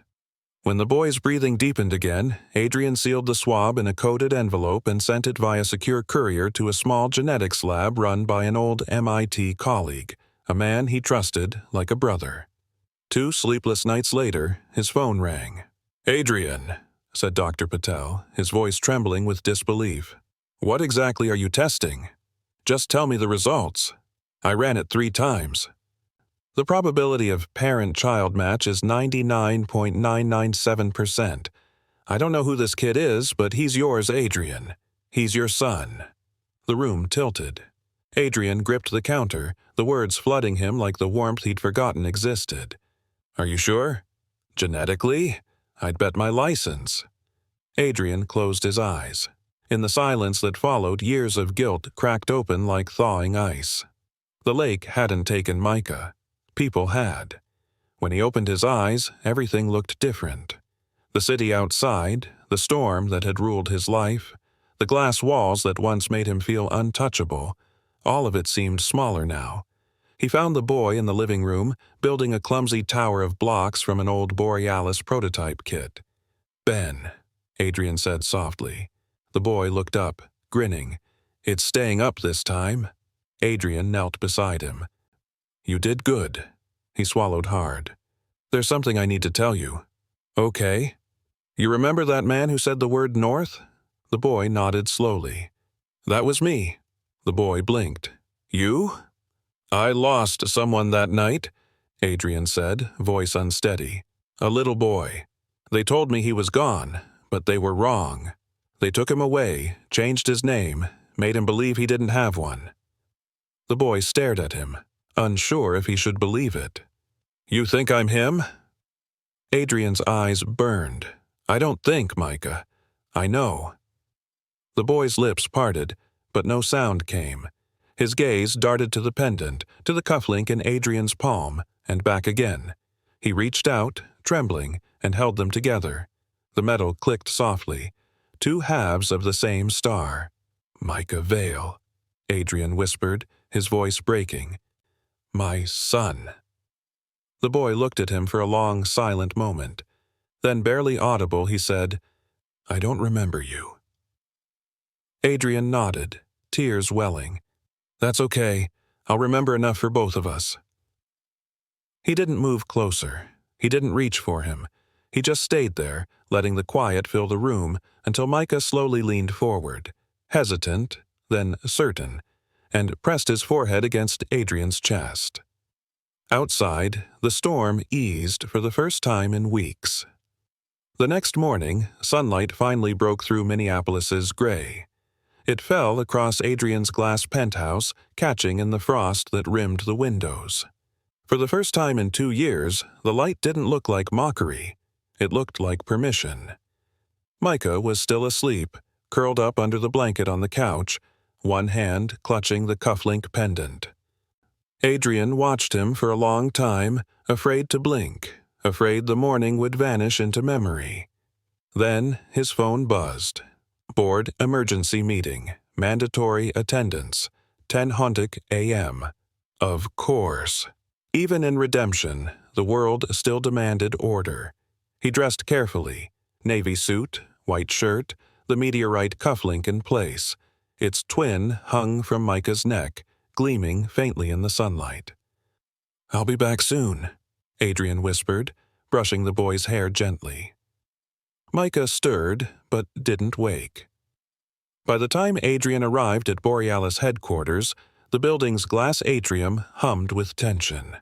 When the boy's breathing deepened again, Adrian sealed the swab in a coded envelope and sent it via secure courier to a small genetics lab run by an old MIT colleague, a man he trusted like a brother. 2 sleepless nights later, his phone rang. "Adrian," said Dr. Patel, his voice trembling with disbelief. "What exactly are you testing? Just tell me the results. I ran it 3 times. The probability of parent-child match is 99.997%. I don't know who this kid is, but he's yours, Adrian. He's your son." The room tilted. Adrian gripped the counter, the words flooding him like the warmth he'd forgotten existed. "Are you sure? Genetically? I'd bet my license." Adrian closed his eyes. In the silence that followed, years of guilt cracked open like thawing ice. The lake hadn't taken Micah. People had. When he opened his eyes, everything looked different. The city outside, the storm that had ruled his life, the glass walls that once made him feel untouchable, all of it seemed smaller now. He found the boy in the living room, building a clumsy tower of blocks from an old Borealis prototype kit. "Ben," Adrian said softly. The boy looked up, grinning. "It's staying up this time." Adrian knelt beside him. "You did good." He swallowed hard. "There's something I need to tell you." "Okay." "You remember that man who said the word north?" The boy nodded slowly. "That was me." The boy blinked. You? I lost someone that night, Adrian said, voice unsteady. A little boy. They told me he was gone, but they were wrong. They took him away, changed his name, made him believe he didn't have one. The boy stared at him, unsure if he should believe it. You think I'm him? Adrian's eyes burned. I don't think, Micah. I know. The boy's lips parted, but no sound came. His gaze darted to the pendant, to the cufflink in Adrian's palm, and back again. He reached out, trembling, and held them together. The metal clicked softly. Two halves of the same star. Micah Vale, Adrian whispered, his voice breaking. My son. The boy looked at him for a long, silent moment. Then, barely audible, he said, I don't remember you. Adrian nodded, tears welling. That's okay. I'll remember enough for both of us. He didn't move closer. He didn't reach for him. He just stayed there, letting the quiet fill the room until Micah slowly leaned forward, hesitant, then certain, and pressed his forehead against Adrian's chest. Outside, the storm eased for the first time in weeks. The next morning, sunlight finally broke through Minneapolis's gray. It fell across Adrian's glass penthouse, catching in the frost that rimmed the windows. For the first time in 2 years, the light didn't look like mockery. It looked like permission. Micah was still asleep, curled up under the blanket on the couch, one hand clutching the cufflink pendant. Adrian watched him for a long time, afraid to blink, afraid the morning would vanish into memory. Then his phone buzzed. Board emergency meeting, mandatory attendance, 10:00 a.m. Of course. Even in redemption, the world still demanded order. He dressed carefully, navy suit, white shirt, the meteorite cufflink in place. Its twin hung from Micah's neck, gleaming faintly in the sunlight. I'll be back soon, Adrian whispered, brushing the boy's hair gently. Micah stirred, but didn't wake. By the time Adrian arrived at Borealis headquarters, the building's glass atrium hummed with tension.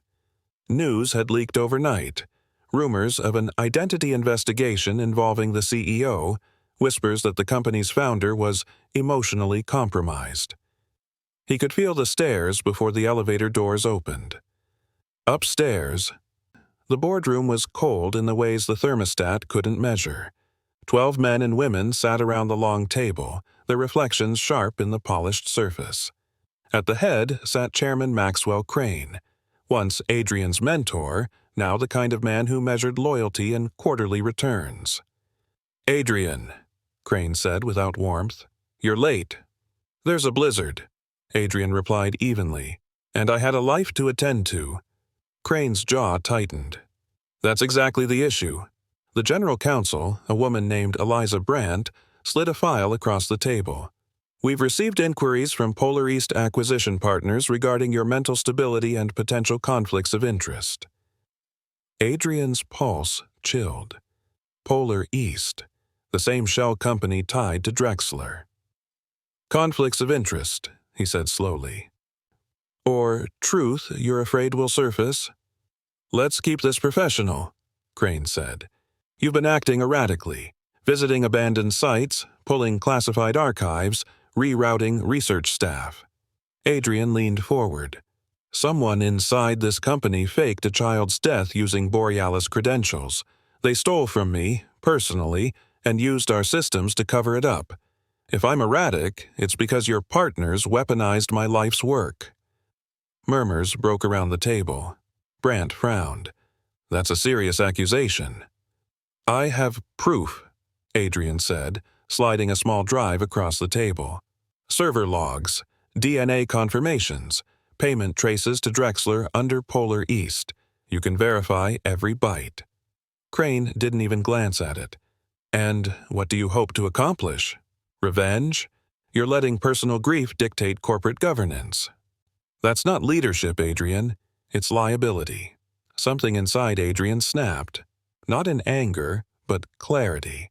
News had leaked overnight. Rumors of an identity investigation involving the CEO, whispers that the company's founder was emotionally compromised. He could feel the stairs before the elevator doors opened. Upstairs, the boardroom was cold in the ways the thermostat couldn't measure. 12 men and women sat around the long table, their reflections sharp in the polished surface. At the head sat Chairman Maxwell Crane, once Adrian's mentor, now the kind of man who measured loyalty in quarterly returns. Adrian, Crane said without warmth, you're late. There's a blizzard, Adrian replied evenly, and I had a life to attend to. Crane's jaw tightened. That's exactly the issue. The general counsel, a woman named Eliza Brandt, slid a file across the table. We've received inquiries from Polar East Acquisition Partners regarding your mental stability and potential conflicts of interest. Adrian's pulse chilled. Polar East, the same shell company tied to Drexler. Conflicts of interest, he said slowly. Or truth you're afraid will surface? Let's keep this professional, Crane said. You've been acting erratically, visiting abandoned sites, pulling classified archives, rerouting research staff. Adrian leaned forward. Someone inside this company faked a child's death using Borealis credentials. They stole from me, personally, and used our systems to cover it up. If I'm erratic, it's because your partners weaponized my life's work. Murmurs broke around the table. Brandt frowned. That's a serious accusation. I have proof, Adrian said, sliding a small drive across the table. Server logs, DNA confirmations, payment traces to Drexler under Polar East. You can verify every byte. Crane didn't even glance at it. And what do you hope to accomplish? Revenge? You're letting personal grief dictate corporate governance. That's not leadership, Adrian. It's liability. Something inside Adrian snapped. Not in anger, but clarity.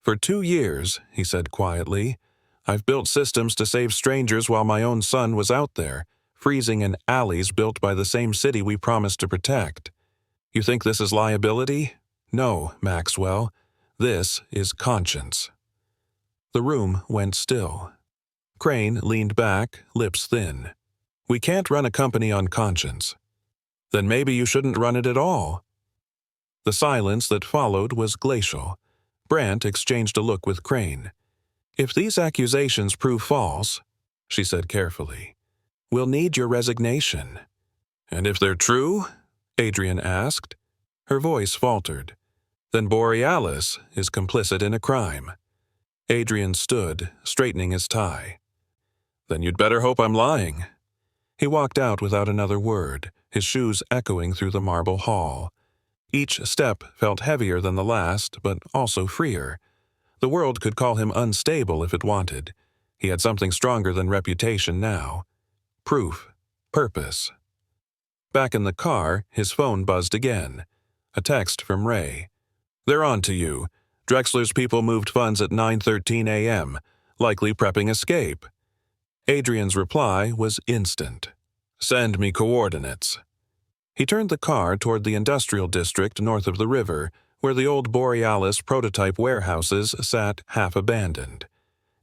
For 2 years, he said quietly, I've built systems to save strangers while my own son was out there, freezing in alleys built by the same city we promised to protect. You think this is liability? No, Maxwell. This is conscience." The room went still. Crane leaned back, lips thin. "We can't run a company on conscience." "Then maybe you shouldn't run it at all." The silence that followed was glacial. Brant exchanged a look with Crane. "If these accusations prove false," she said carefully, "we'll need your resignation." "And if they're true?" Adrian asked. Her voice faltered. "Then Borealis is complicit in a crime." Adrian stood, straightening his tie. "Then you'd better hope I'm lying." He walked out without another word, his shoes echoing through the marble hall. Each step felt heavier than the last, but also freer. The world could call him unstable if it wanted. He had something stronger than reputation now. Proof. Purpose. Back in the car, his phone buzzed again. A text from Ray. "They're on to you. Drexler's people moved funds at 9:13 a.m., likely prepping escape." Adrian's reply was instant. "Send me coordinates." He turned the car toward the industrial district north of the river, where the old Borealis prototype warehouses sat half-abandoned.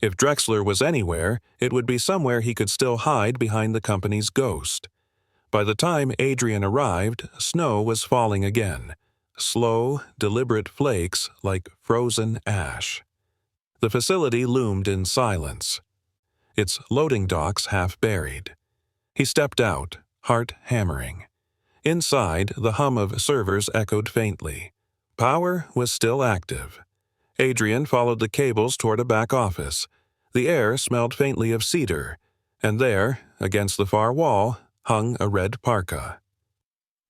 If Drexler was anywhere, it would be somewhere he could still hide behind the company's ghost. By the time Adrian arrived, snow was falling again. Slow, deliberate flakes like frozen ash. The facility loomed in silence, its loading docks half buried. He stepped out, heart hammering. Inside, the hum of servers echoed faintly. Power was still active. Adrian followed the cables toward a back office. The air smelled faintly of cedar, and there, against the far wall, hung a red parka.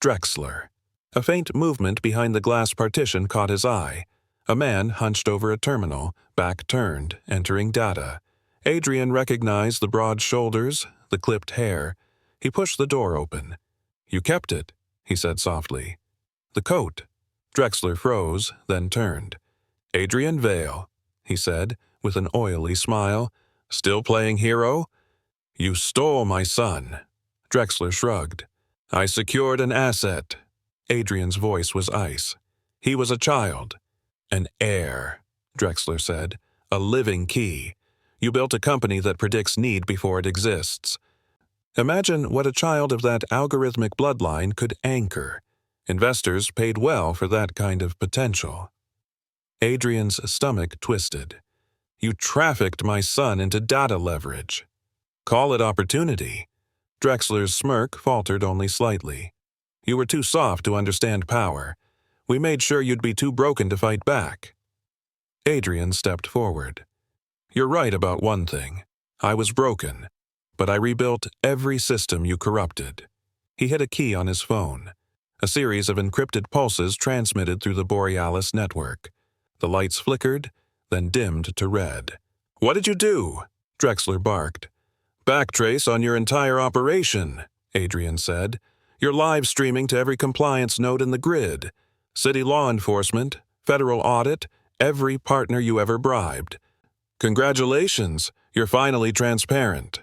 Drexler. A faint movement behind the glass partition caught his eye. A man hunched over a terminal, back turned, entering data. Adrian recognized the broad shoulders, the clipped hair. He pushed the door open. "You kept it," he said softly. "The coat." Drexler froze, then turned. "Adrian Vale," he said, with an oily smile. "Still playing hero?" "You stole my son." Drexler shrugged. "I secured an asset." Adrian's voice was ice. "He was a child." "An heir," Drexler said. "A living key. You built a company that predicts need before it exists. Imagine what a child of that algorithmic bloodline could anchor. Investors paid well for that kind of potential." Adrian's stomach twisted. "You trafficked my son into data leverage." "Call it opportunity." Drexler's smirk faltered only slightly. "You were too soft to understand power. We made sure you'd be too broken to fight back." Adrian stepped forward. "You're right about one thing. I was broken, but I rebuilt every system you corrupted." He hit a key on his phone. A series of encrypted pulses transmitted through the Borealis network. The lights flickered, then dimmed to red. "What did you do?" Drexler barked. "Backtrace on your entire operation," Adrian said. "You're live streaming to every compliance node in the grid. City law enforcement, federal audit, every partner you ever bribed. Congratulations, you're finally transparent."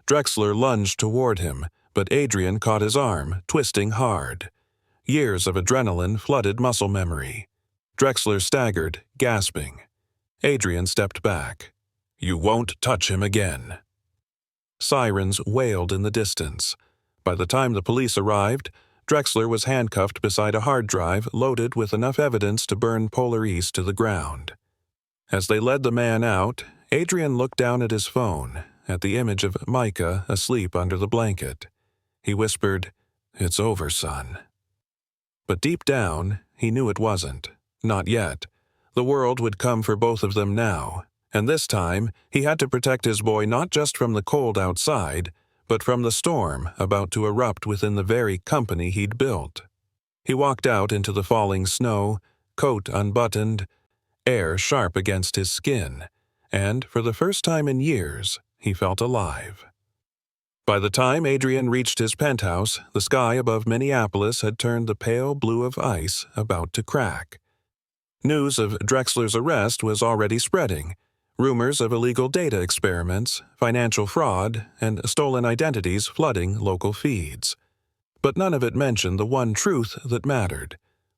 Drexler lunged toward him, but Adrian caught his arm, twisting hard. Years of adrenaline flooded muscle memory. Drexler staggered, gasping. Adrian stepped back. "You won't touch him again." Sirens wailed in the distance. By the time the police arrived, Drexler was handcuffed beside a hard drive loaded with enough evidence to burn Polar East to the ground. As they led the man out, Adrian looked down at his phone, at the image of Micah asleep under the blanket. He whispered, "It's over, son." But deep down, he knew it wasn't. Not yet. The world would come for both of them now, and this time he had to protect his boy not just from the cold outside, but from the storm about to erupt within the very company he'd built. He walked out into the falling snow, coat unbuttoned, air sharp against his skin, and for the first time in years, he felt alive. By the time Adrian reached his penthouse, the sky above Minneapolis had turned the pale blue of ice about to crack. News of Drexler's arrest was already spreading. rumors of illegal data experiments, financial fraud, and stolen identities flooding local feeds. But none of it mentioned the one truth that mattered.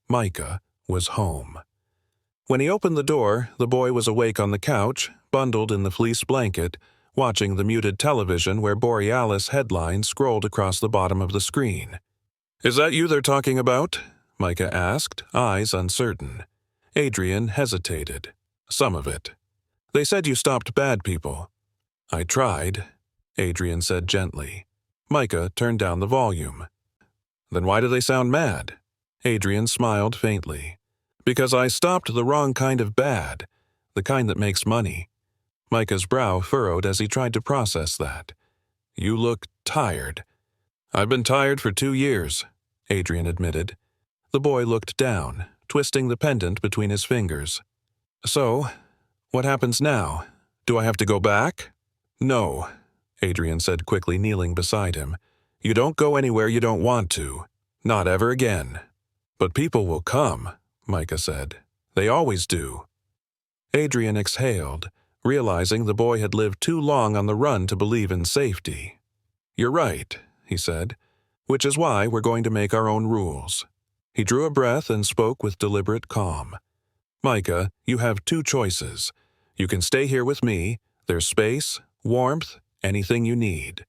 Micah was home. When he opened the door, the boy was awake on the couch, bundled in the fleece blanket, watching the muted television where Borealis headlines scrolled across the bottom of the screen. "Is that you they're talking about?" Micah asked, eyes uncertain. Adrian hesitated. "Some of it. They said you stopped bad people." "I tried," Adrian said gently. Micah turned down the volume. "Then why do they sound mad?" Adrian smiled faintly. "Because I stopped the wrong kind of bad, the kind that makes money." Micah's brow furrowed as he tried to process that. "You look tired." "I've been tired for 2 years," Adrian admitted. The boy looked down, twisting the pendant between his fingers. "So, what happens now? Do I have to go back?" "No," Adrian said quickly, kneeling beside him. "You don't go anywhere you don't want to. Not ever again." "But people will come," Micah said. "They always do." Adrian exhaled, realizing the boy had lived too long on the run to believe in safety. "You're right," he said, "which is why we're going to make our own rules." He drew a breath and spoke with deliberate calm. "Micah, you have 2 choices. You can stay here with me. There's space, warmth, anything you need.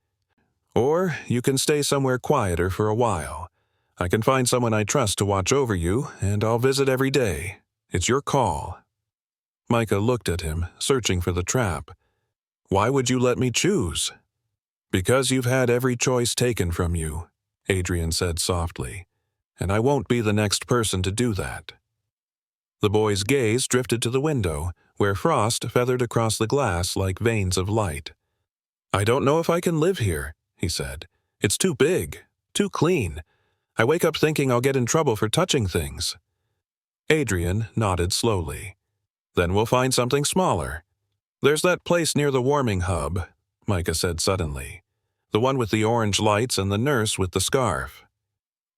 Or you can stay somewhere quieter for a while. I can find someone I trust to watch over you, and I'll visit every day. It's your call." Micah looked at him, searching for the trap. "Why would you let me choose?" "Because you've had every choice taken from you," Adrian said softly. "And I won't be the next person to do that." The boy's gaze drifted to the window, where frost feathered across the glass like veins of light. "I don't know if I can live here," he said. "It's too big, too clean. I wake up thinking I'll get in trouble for touching things." Adrian nodded slowly. "Then we'll find something smaller." "There's that place near the warming hub," Micah said suddenly. "The one with the orange lights and the nurse with the scarf."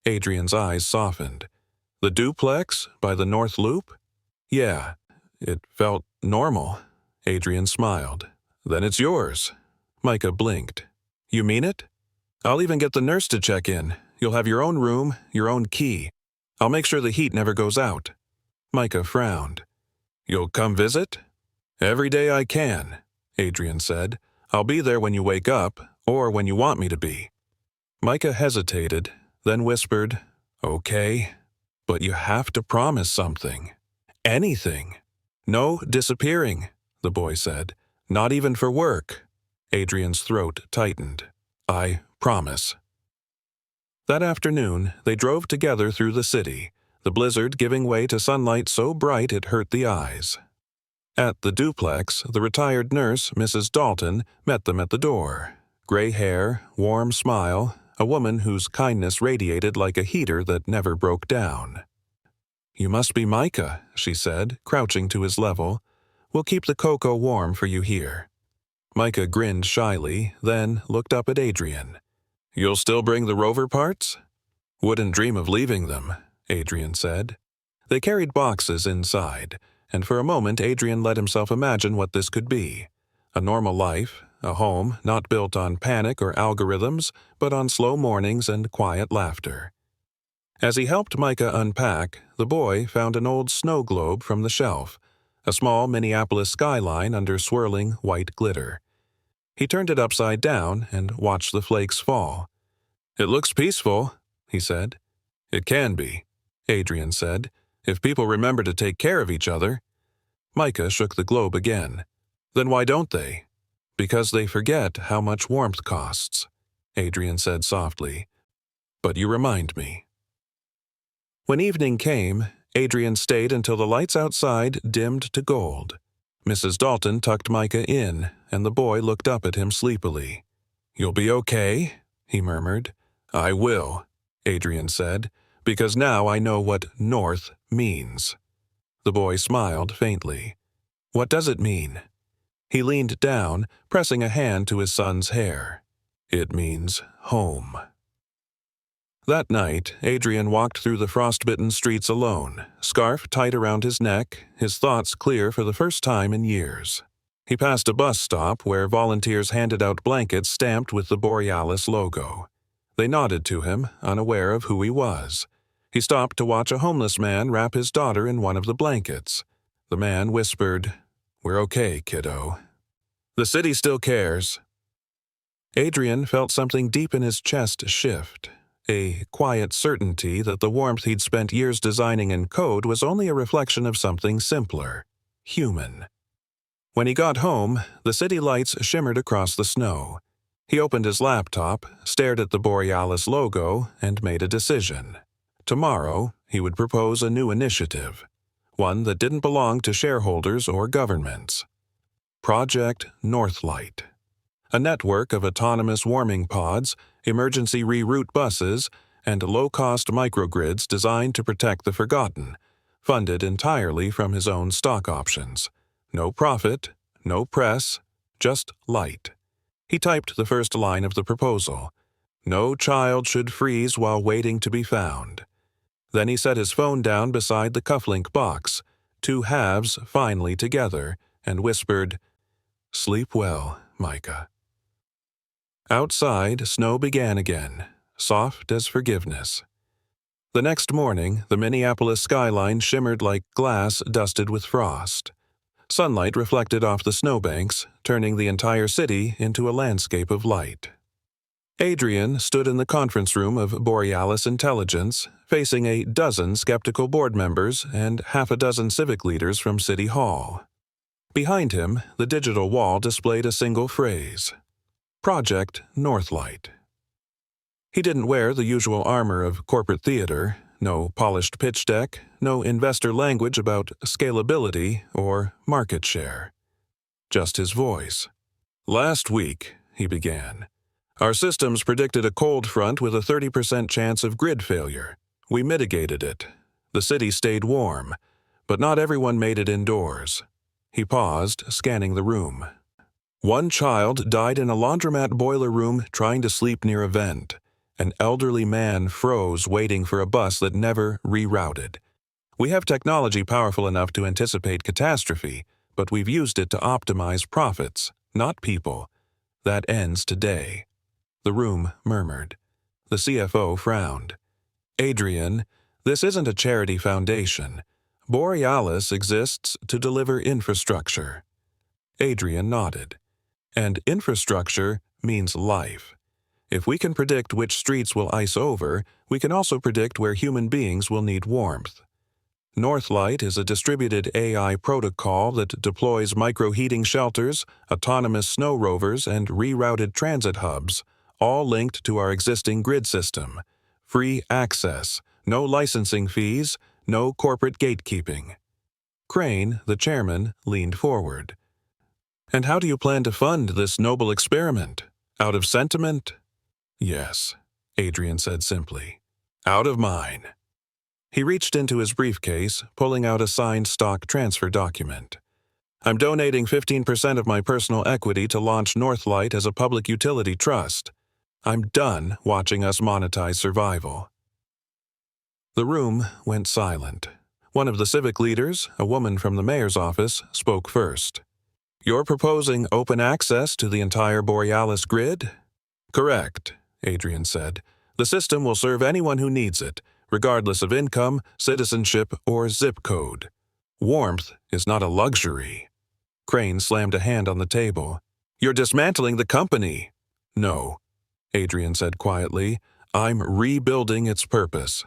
Adrian's eyes softened. "The duplex by the North Loop?" "Yeah." It felt normal. Adrian smiled. "Then it's yours." Micah blinked. "You mean it?" "I'll even get the nurse to check in. You'll have your own room, your own key. I'll make sure the heat never goes out." Micah frowned. "You'll come visit?" "Every day I can," Adrian said. "I'll be there when you wake up, or when you want me to be." Micah hesitated, then whispered, "Okay, but you have to promise something. Anything." "No disappearing," the boy said. "Not even for work." Adrian's throat tightened. "I promise." That afternoon, they drove together through the city, the blizzard giving way to sunlight so bright it hurt the eyes. At the duplex, the retired nurse, Mrs. Dalton, met them at the door. Gray hair, warm smile, a woman whose kindness radiated like a heater that never broke down. "You must be Micah," she said, crouching to his level. "We'll keep the cocoa warm for you here." Micah grinned shyly, then looked up at Adrian. "You'll still bring the rover parts?" "Wouldn't dream of leaving them," Adrian said. They carried boxes inside, and for a moment Adrian let himself imagine what this could be. A normal life, a home not built on panic or algorithms, but on slow mornings and quiet laughter. As he helped Micah unpack, the boy found an old snow globe from the shelf, a small Minneapolis skyline under swirling white glitter. He turned it upside down and watched the flakes fall. "It looks peaceful," he said. "It can be," Adrian said, "if people remember to take care of each other." Micah shook the globe again. "Then why don't they?" "Because they forget how much warmth costs," Adrian said softly. "But you remind me." When evening came, Adrian stayed until the lights outside dimmed to gold. Mrs. Dalton tucked Micah in, and the boy looked up at him sleepily. "You'll be okay?" he murmured. "I will," Adrian said, "because now I know what North means." The boy smiled faintly. "What does it mean?" He leaned down, pressing a hand to his son's hair. "It means home." That night, Adrian walked through the frost-bitten streets alone, scarf tight around his neck, his thoughts clear for the first time in years. He passed a bus stop where volunteers handed out blankets stamped with the Borealis logo. They nodded to him, unaware of who he was. He stopped to watch a homeless man wrap his daughter in one of the blankets. The man whispered, "We're okay, kiddo. The city still cares." Adrian felt something deep in his chest shift, a quiet certainty that the warmth he'd spent years designing in code was only a reflection of something simpler, human. When he got home, the city lights shimmered across the snow. He opened his laptop, stared at the Borealis logo, and made a decision. Tomorrow, he would propose a new initiative, one that didn't belong to shareholders or governments. Project Northlight. A network of autonomous warming pods, emergency reroute buses, and low-cost microgrids designed to protect the forgotten, funded entirely from his own stock options. No profit, no press, just light. He typed the first line of the proposal. No child should freeze while waiting to be found. Then he set his phone down beside the cufflink box, two halves finely together, and whispered, "Sleep well, Micah." Outside, snow began again, soft as forgiveness. The next morning, the Minneapolis skyline shimmered like glass dusted with frost. Sunlight reflected off the snowbanks, turning the entire city into a landscape of light. Adrian stood in the conference room of Borealis Intelligence, facing a dozen skeptical board members and half a dozen civic leaders from City Hall. Behind him, the digital wall displayed a single phrase: Project Northlight. He didn't wear the usual armor of corporate theater, no polished pitch deck, no investor language about scalability or market share. Just his voice. "Last week," he began, "our systems predicted a cold front with a 30% chance of grid failure. We mitigated it. The city stayed warm, but not everyone made it indoors." He paused, scanning the room. One child died in a laundromat boiler room trying to sleep near a vent. An elderly man froze waiting for a bus that never rerouted. We have technology powerful enough to anticipate catastrophe, but we've used it to optimize profits, not people. That ends today. The room murmured. The CFO frowned. "Adrian, this isn't a charity foundation. Borealis exists to deliver infrastructure." Adrian nodded. "And infrastructure means life. If we can predict which streets will ice over, we can also predict where human beings will need warmth. Northlight is a distributed AI protocol that deploys microheating shelters, autonomous snow rovers, and rerouted transit hubs, all linked to our existing grid system. Free access, no licensing fees, no corporate gatekeeping." Crane, the chairman, leaned forward. "And how do you plan to fund this noble experiment? Out of sentiment?" "Yes," Adrian said simply. "Out of mine." He reached into his briefcase, pulling out a signed stock transfer document. "I'm donating 15% of my personal equity to launch Northlight as a public utility trust. I'm done watching us monetize survival." The room went silent. One of the civic leaders, a woman from the mayor's office, spoke first. "You're proposing open access to the entire Borealis grid?" "Correct," Adrian said. "The system will serve anyone who needs it, regardless of income, citizenship, or zip code. Warmth is not a luxury." Crane slammed a hand on the table. "You're dismantling the company." "No," Adrian said quietly. "I'm rebuilding its purpose."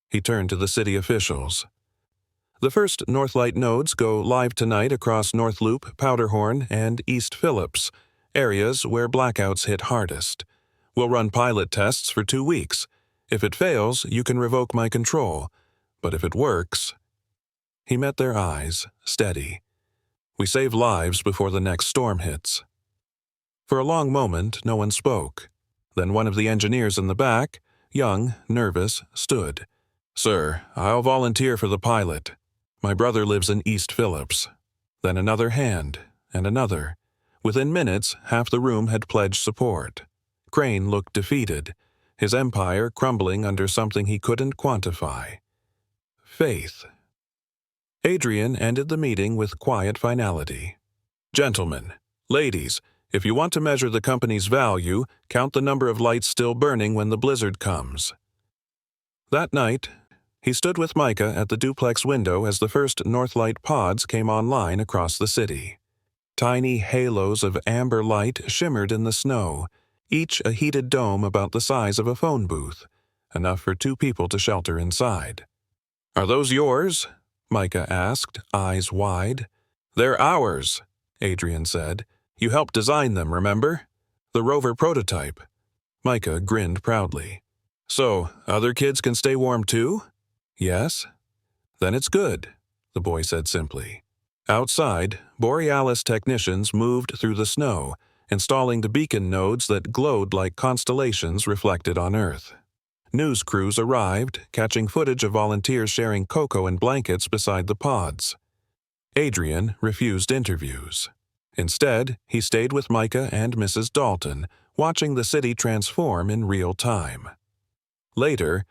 He turned to the city officials. "The first Northlight nodes go live tonight across North Loop, Powderhorn, and East Phillips, areas where blackouts hit hardest. We'll run pilot tests for 2 weeks. If it fails, you can revoke my control. But if it works—" He met their eyes, steady. "We save lives before the next storm hits." For a long moment, no one spoke. Then one of the engineers in the back, young, nervous, stood. "Sir, I'll volunteer for the pilot. My brother lives in East Phillips." Then another hand, and another. Within minutes, half the room had pledged support. Crane looked defeated, his empire crumbling under something he couldn't quantify. Faith. Adrian ended the meeting with quiet finality. Gentlemen, ladies, if you want to measure the company's value, count the number of lights still burning when the blizzard comes." That night, he stood with Micah at the duplex window as the first Northlight pods came online across the city. Tiny halos of amber light shimmered in the snow, each a heated dome about the size of a phone booth, enough for 2 people to shelter inside. "Are those yours?" Micah asked, eyes wide. "They're ours," Adrian said. "You helped design them, remember? The rover prototype." Micah grinned proudly. "So, other kids can stay warm too?" "Yes." "Then it's good," the boy said simply. Outside, Borealis technicians moved through the snow, installing the beacon nodes that glowed like constellations reflected on Earth. News crews arrived, catching footage of volunteers sharing cocoa and blankets beside the pods. Adrian refused interviews. Instead, he stayed with Micah and Mrs. Dalton, watching the city transform in real time. Later,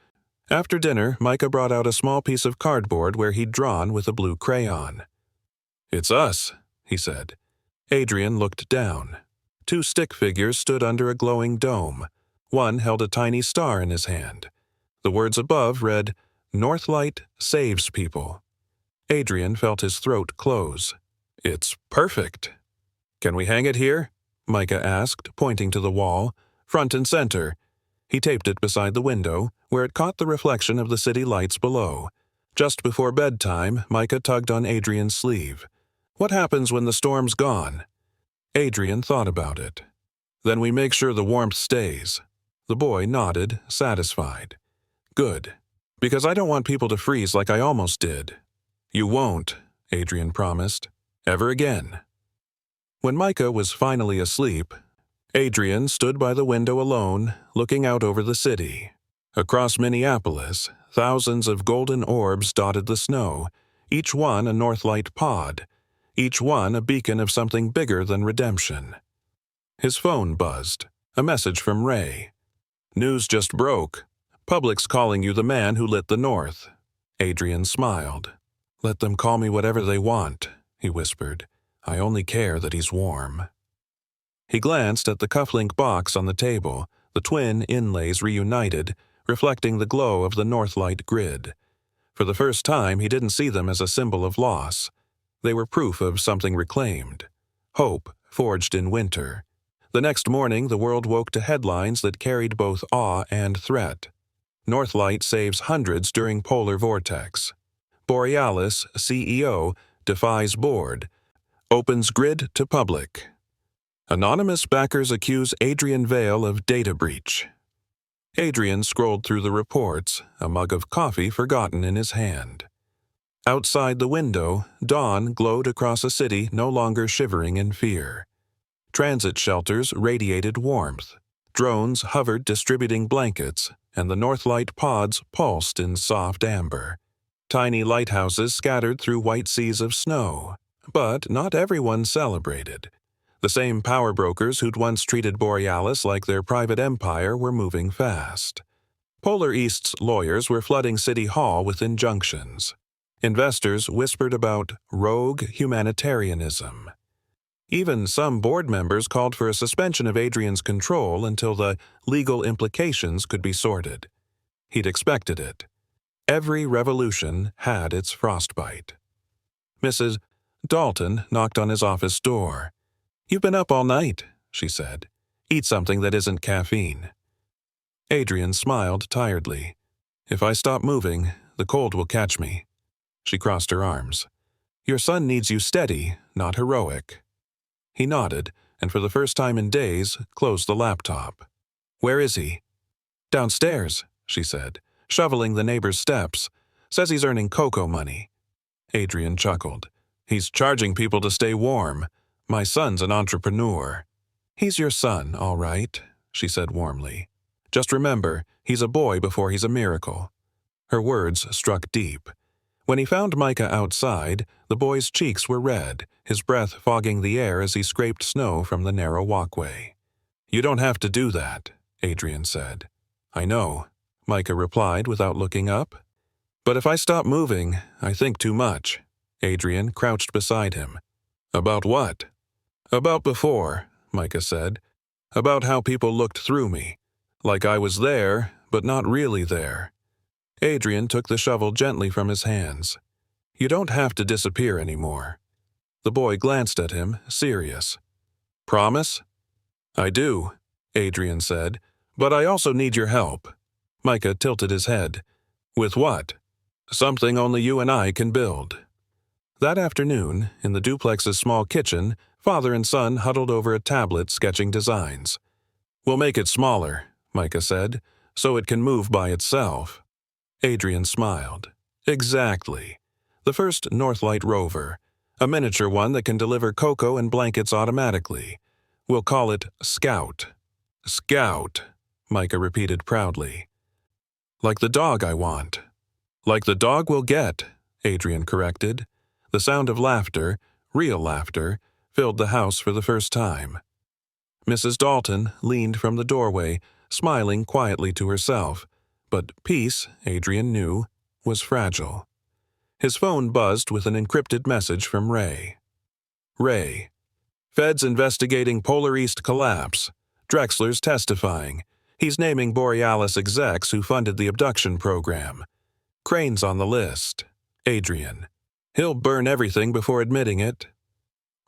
after dinner, Micah brought out a small piece of cardboard where he'd drawn with a blue crayon. "It's us," he said. Adrian looked down. 2 stick figures stood under a glowing dome. One held a tiny star in his hand. The words above read, "Northlight saves people." Adrian felt his throat close. "It's perfect." "Can we hang it here?" Micah asked, pointing to the wall, front and center. He taped it beside the window, where it caught the reflection of the city lights below. Just before bedtime, Micah tugged on Adrian's sleeve. "What happens when the storm's gone?" Adrian thought about it. "Then we make sure the warmth stays." The boy nodded, satisfied. "Good. Because I don't want people to freeze like I almost did." "You won't," Adrian promised. "Ever again." When Micah was finally asleep, Adrian stood by the window alone, looking out over the city. Across Minneapolis, thousands of golden orbs dotted the snow, each one a Northlight pod, each one a beacon of something bigger than redemption. His phone buzzed, a message from Ray. "News just broke. Public's calling you the man who lit the North." Adrian smiled. "Let them call me whatever they want," he whispered. "I only care that he's warm." He glanced at the cufflink box on the table, the twin inlays reunited, reflecting the glow of the Northlight grid. For the first time, he didn't see them as a symbol of loss. They were proof of something reclaimed. Hope forged in winter. The next morning, the world woke to headlines that carried both awe and threat. Northlight saves hundreds during polar vortex. Borealis CEO defies board. Opens grid to public. Anonymous backers accuse Adrian Vale of data breach. Adrian scrolled through the reports, a mug of coffee forgotten in his hand. Outside the window, dawn glowed across a city no longer shivering in fear. Transit shelters radiated warmth. Drones hovered distributing blankets, and the Northlight pods pulsed in soft amber. Tiny lighthouses scattered through white seas of snow. But not everyone celebrated. The same power brokers who'd once treated Borealis like their private empire were moving fast. Polar East's lawyers were flooding City Hall with injunctions. Investors whispered about rogue humanitarianism. Even some board members called for a suspension of Adrian's control until the legal implications could be sorted. He'd expected it. Every revolution had its frostbite. Mrs. Dalton knocked on his office door. "You've been up all night," she said. "Eat something that isn't caffeine." Adrian smiled tiredly. "If I stop moving, the cold will catch me." She crossed her arms. "Your son needs you steady, not heroic." He nodded, and for the first time in days, closed the laptop. "Where is he?" "Downstairs," she said, shoveling the neighbor's steps. "Says he's earning cocoa money." Adrian chuckled. "He's charging people to stay warm. My son's an entrepreneur." "He's your son, all right," she said warmly. "Just remember, he's a boy before he's a miracle." Her words struck deep. When he found Micah outside, the boy's cheeks were red, his breath fogging the air as he scraped snow from the narrow walkway. "You don't have to do that," Adrian said. "I know," Micah replied without looking up. "But if I stop moving, I think too much." Adrian crouched beside him. "About what?" About before, Micah said. About how people looked through me. Like I was there, but not really there. Adrian took the shovel gently from his hands. You don't have to disappear anymore. The boy glanced at him, serious. Promise? I do, Adrian said, but I also need your help. Micah tilted his head. With what? Something only you and I can build. That afternoon, in the duplex's small kitchen, father and son huddled over a tablet sketching designs. We'll make it smaller, Micah said, so it can move by itself. Adrian smiled. Exactly. The first Northlight rover. A miniature one that can deliver cocoa and blankets automatically. We'll call it Scout. Scout, Micah repeated proudly. Like the dog I want. Like the dog we'll get, Adrian corrected. The sound of laughter, real laughter, filled the house for the first time. Mrs. Dalton leaned from the doorway, smiling quietly to herself, but peace, Adrian knew, was fragile. His phone buzzed with an encrypted message from Ray. Ray. Feds investigating Polar East collapse. Drexler's testifying. He's naming Borealis execs who funded the abduction program. Crane's on the list. Adrian. He'll burn everything before admitting it.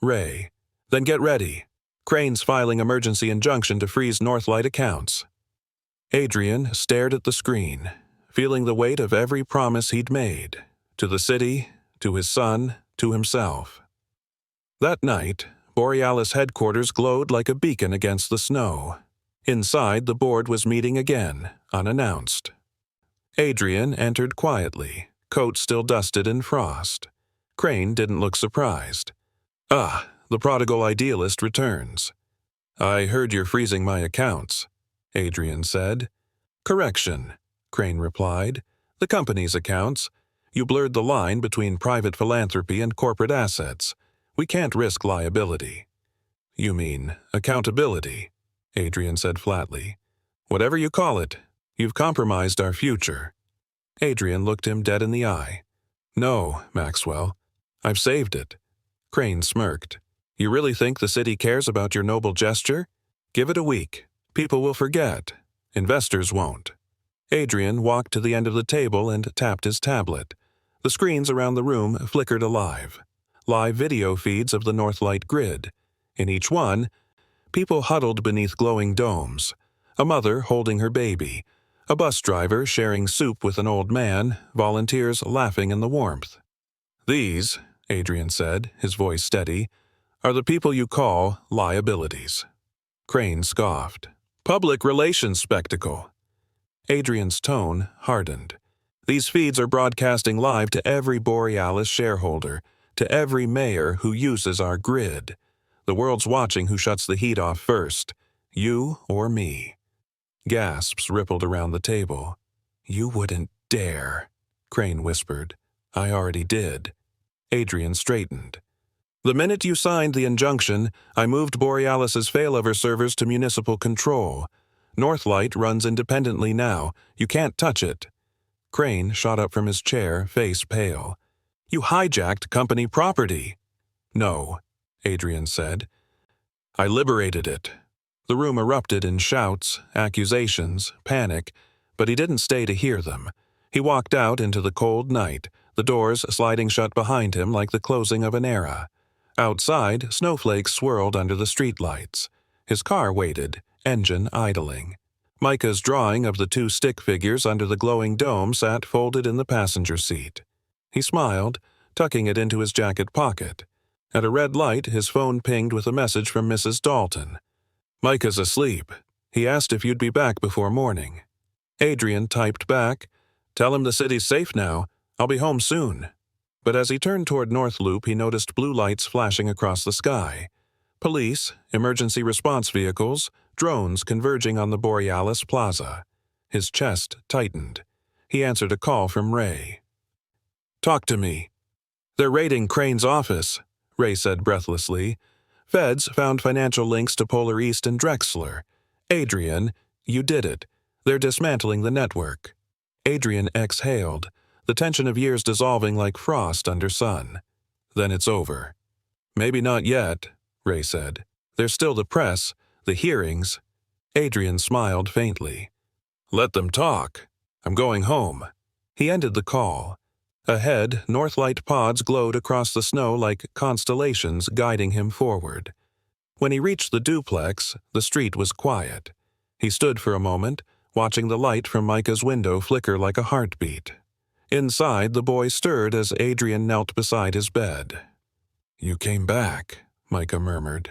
Ray. Then get ready. Crane's filing emergency injunction to freeze Northlight accounts. Adrian stared at the screen, feeling the weight of every promise he'd made. To the city, to his son, to himself. That night, Borealis headquarters glowed like a beacon against the snow. Inside, the board was meeting again, unannounced. Adrian entered quietly, coat still dusted in frost. Crane didn't look surprised. Ah, the prodigal idealist returns. I heard you're freezing my accounts, Adrian said. Correction, Crane replied. The company's accounts. You blurred the line between private philanthropy and corporate assets. We can't risk liability. You mean accountability, Adrian said flatly. Whatever you call it, you've compromised our future. Adrian looked him dead in the eye. No, Maxwell. I've saved it. Crane smirked. You really think the city cares about your noble gesture? Give it a week. People will forget. Investors won't. Adrian walked to the end of the table and tapped his tablet. The screens around the room flickered alive. Live video feeds of the Northlight grid. In each one, people huddled beneath glowing domes. A mother holding her baby. A bus driver sharing soup with an old man, volunteers laughing in the warmth. These, Adrian said, his voice steady, are the people you call liabilities. Crane scoffed. Public relations spectacle. Adrian's tone hardened. These feeds are broadcasting live to every Borealis shareholder, to every mayor who uses our grid. The world's watching who shuts the heat off first, you or me. Gasps rippled around the table. You wouldn't dare, Crane whispered. I already did. Adrian straightened. The minute you signed the injunction, I moved Borealis's failover servers to municipal control. Northlight runs independently now. You can't touch it. Crane shot up from his chair, face pale. You hijacked company property. No, Adrian said. I liberated it. The room erupted in shouts, accusations, panic, but he didn't stay to hear them. He walked out into the cold night, the doors sliding shut behind him like the closing of an era. Outside, snowflakes swirled under the streetlights. His car waited, engine idling. Micah's drawing of the two stick figures under the glowing dome sat folded in the passenger seat. He smiled, tucking it into his jacket pocket. At a red light, his phone pinged with a message from Mrs. Dalton. Micah's asleep. He asked if you'd be back before morning. Adrian typed back, Tell him the city's safe now. I'll be home soon. But as he turned toward North Loop, he noticed blue lights flashing across the sky. Police, emergency response vehicles, drones converging on the Borealis Plaza. His chest tightened. He answered a call from Ray. Talk to me. They're raiding Crane's office, Ray said breathlessly. Feds found financial links to Polar East and Drexler. Adrian, you did it. They're dismantling the network. Adrian exhaled, the tension of years dissolving like frost under sun. Then it's over. Maybe not yet, Ray said. "There's still the press, the hearings." Adrian smiled faintly. "Let them talk. I'm going home." He ended the call. Ahead, Northlight pods glowed across the snow like constellations guiding him forward. When he reached the duplex, the street was quiet. He stood for a moment, watching the light from Micah's window flicker like a heartbeat. Inside, the boy stirred as Adrian knelt beside his bed. "You came back," Micah murmured.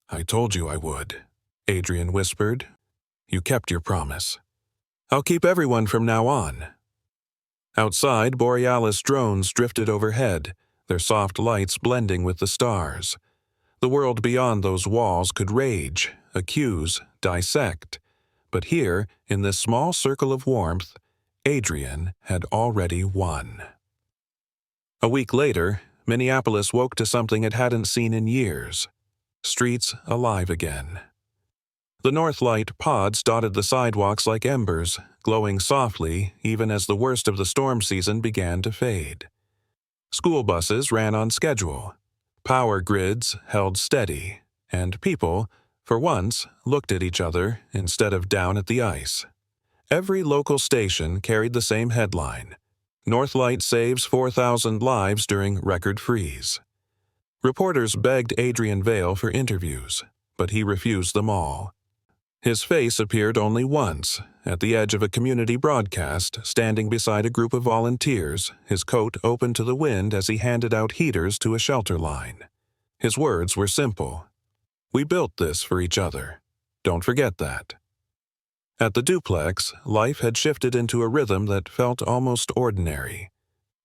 "I told you I would," Adrian whispered. "You kept your promise." "I'll keep everyone from now on." Outside, Borealis drones drifted overhead, their soft lights blending with the stars. The world beyond those walls could rage, accuse, dissect. But here, in this small circle of warmth, Adrian had already won. A week later, Minneapolis woke to something it hadn't seen in years. Streets alive again. The Northlight pods dotted the sidewalks like embers, glowing softly even as the worst of the storm season began to fade. School buses ran on schedule. Power grids held steady, and people, for once, looked at each other instead of down at the ice. Every local station carried the same headline: Northlight saves 4,000 lives during record freeze. Reporters begged Adrian Vale for interviews, but he refused them all. His face appeared only once, at the edge of a community broadcast, standing beside a group of volunteers, his coat open to the wind as he handed out heaters to a shelter line. His words were simple. "We built this for each other. Don't forget that." At the duplex, life had shifted into a rhythm that felt almost ordinary.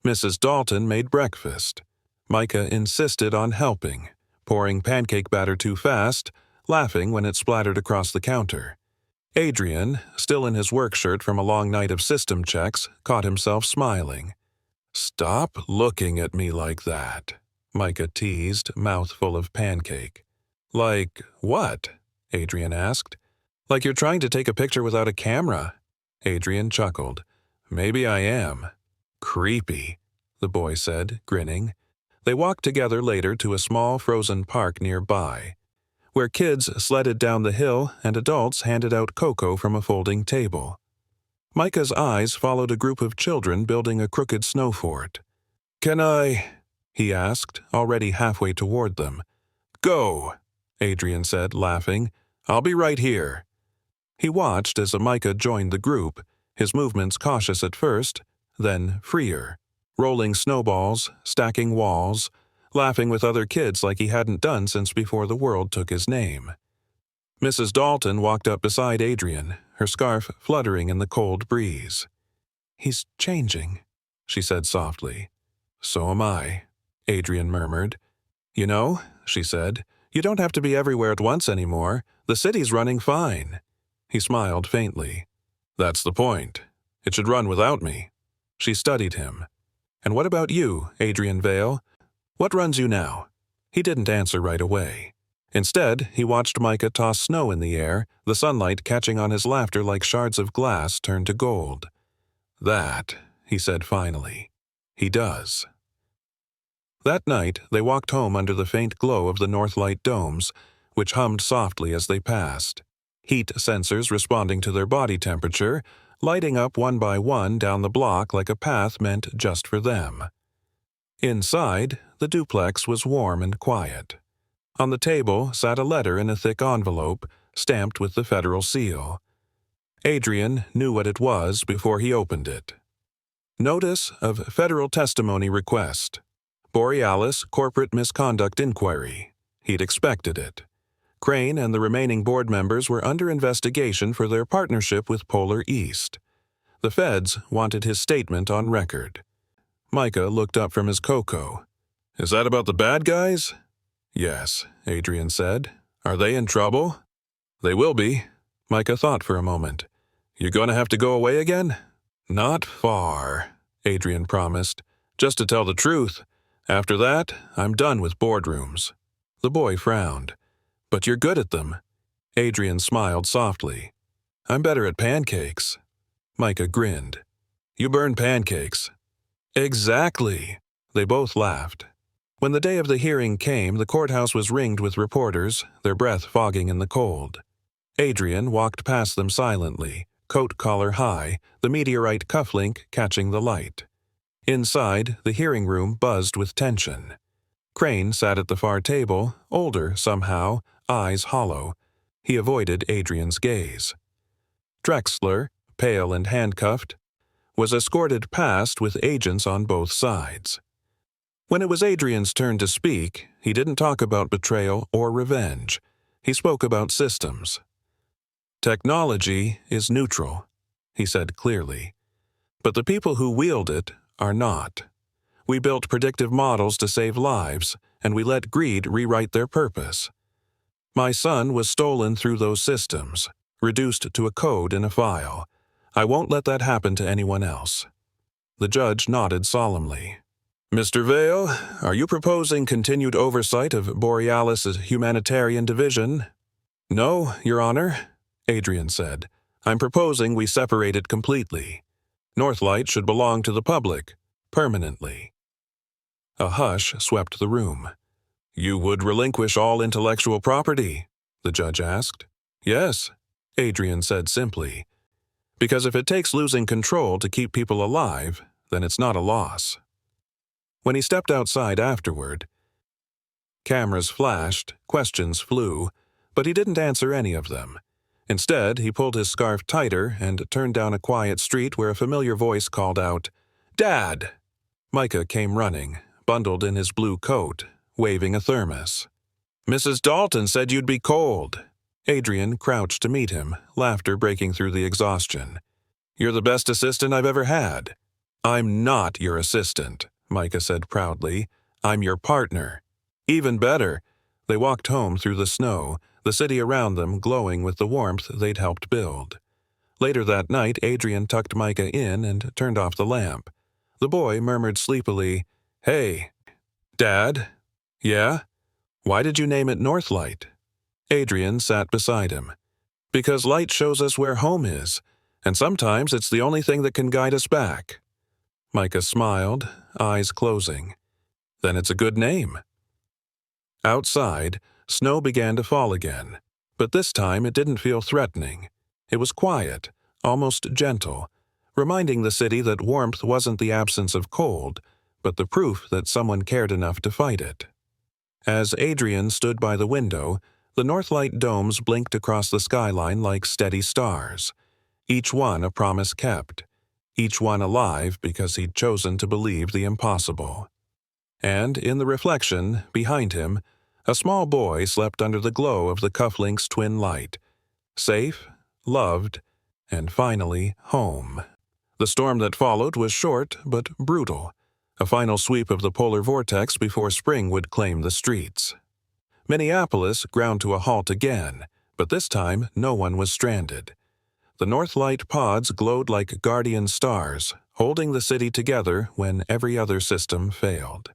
Mrs. Dalton made breakfast. Micah insisted on helping, pouring pancake batter too fast, laughing when it splattered across the counter. Adrian, still in his work shirt from a long night of system checks, caught himself smiling. "Stop looking at me like that," Micah teased, mouth full of pancake. "Like what?" Adrian asked. "Like you're trying to take a picture without a camera." Adrian chuckled. "Maybe I am." "Creepy," the boy said, grinning. They walked together later to a small frozen park nearby, where kids sledded down the hill and adults handed out cocoa from a folding table. Micah's eyes followed a group of children building a crooked snow fort. "Can I?" he asked, already halfway toward them. "Go," Adrian said, laughing. "I'll be right here." He watched as Micah joined the group, his movements cautious at first, then freer, rolling snowballs, stacking walls, laughing with other kids like he hadn't done since before the world took his name. Mrs. Dalton walked up beside Adrian, her scarf fluttering in the cold breeze. "He's changing," she said softly. "So am I," Adrian murmured. "You know," she said, "you don't have to be everywhere at once anymore. The city's running fine." He smiled faintly. "That's the point. It should run without me." She studied him. "And what about you, Adrian Vale? What runs you now?" He didn't answer right away. Instead, he watched Micah toss snow in the air, the sunlight catching on his laughter like shards of glass turned to gold. "That," he said finally, "he does." That night, they walked home under the faint glow of the Northlight domes, which hummed softly as they passed. Heat sensors responding to their body temperature, lighting up one by one down the block like a path meant just for them. Inside, the duplex was warm and quiet. On the table sat a letter in a thick envelope, stamped with the federal seal. Adrian knew what it was before he opened it. Notice of Federal Testimony Request. Borealis Corporate Misconduct Inquiry. He'd expected it. Crane and the remaining board members were under investigation for their partnership with Polar East. The feds wanted his statement on record. Micah looked up from his cocoa. "Is that about the bad guys?" "Yes," Adrian said. "Are they in trouble?" "They will be." Micah thought for a moment. "You're going to have to go away again?" "Not far," Adrian promised. "Just to tell the truth. After that, I'm done with boardrooms." The boy frowned. "But you're good at them." Adrian smiled softly. "I'm better at pancakes." Micah grinned. "You burn pancakes." "Exactly." They both laughed. When the day of the hearing came, the courthouse was ringed with reporters, their breath fogging in the cold. Adrian walked past them silently, coat collar high, the meteorite cufflink catching the light. Inside, the hearing room buzzed with tension. Crane sat at the far table, older somehow, eyes hollow. He avoided Adrian's gaze. Drexler, pale and handcuffed, was escorted past with agents on both sides. When it was Adrian's turn to speak, he didn't talk about betrayal or revenge. He spoke about systems. "Technology is neutral," he said clearly. "But the people who wield it are not. We built predictive models to save lives, and we let greed rewrite their purpose. My son was stolen through those systems, reduced to a code in a file. I won't let that happen to anyone else." The judge nodded solemnly. "Mr. Vale, are you proposing continued oversight of Borealis' humanitarian division?" "No, Your Honor," Adrian said. "I'm proposing we separate it completely. Northlight should belong to the public, permanently." A hush swept the room. "You would relinquish all intellectual property?" the judge asked. "Yes," Adrian said simply. "Because if it takes losing control to keep people alive, then it's not a loss." When he stepped outside afterward, cameras flashed, questions flew, but he didn't answer any of them. Instead, he pulled his scarf tighter and turned down a quiet street where a familiar voice called out, "Dad!" Micah came running, bundled in his blue coat, waving a thermos. "Mrs. Dalton said you'd be cold." Adrian crouched to meet him, laughter breaking through the exhaustion. "You're the best assistant I've ever had." "I'm not your assistant," Micah said proudly. "I'm your partner." Even better. They walked home through the snow, the city around them glowing with the warmth they'd helped build. Later that night, Adrian tucked Micah in and turned off the lamp. The boy murmured sleepily, "Hey." "Dad?" "Yeah?" "Why did you name it Northlight?" Adrian sat beside him. "Because light shows us where home is, and sometimes it's the only thing that can guide us back." Micah smiled, eyes closing. "Then it's a good name." Outside, snow began to fall again, but this time it didn't feel threatening. It was quiet, almost gentle, reminding the city that warmth wasn't the absence of cold, but the proof that someone cared enough to fight it. As Adrian stood by the window, the Northlight domes blinked across the skyline like steady stars, each one a promise kept, each one alive because he'd chosen to believe the impossible. And in the reflection, behind him, a small boy slept under the glow of the cufflink's twin light, safe, loved, and finally home. The storm that followed was short but brutal, a final sweep of the polar vortex before spring would claim the streets. Minneapolis ground to a halt again, but this time no one was stranded. The Northlight pods glowed like guardian stars, holding the city together when every other system failed.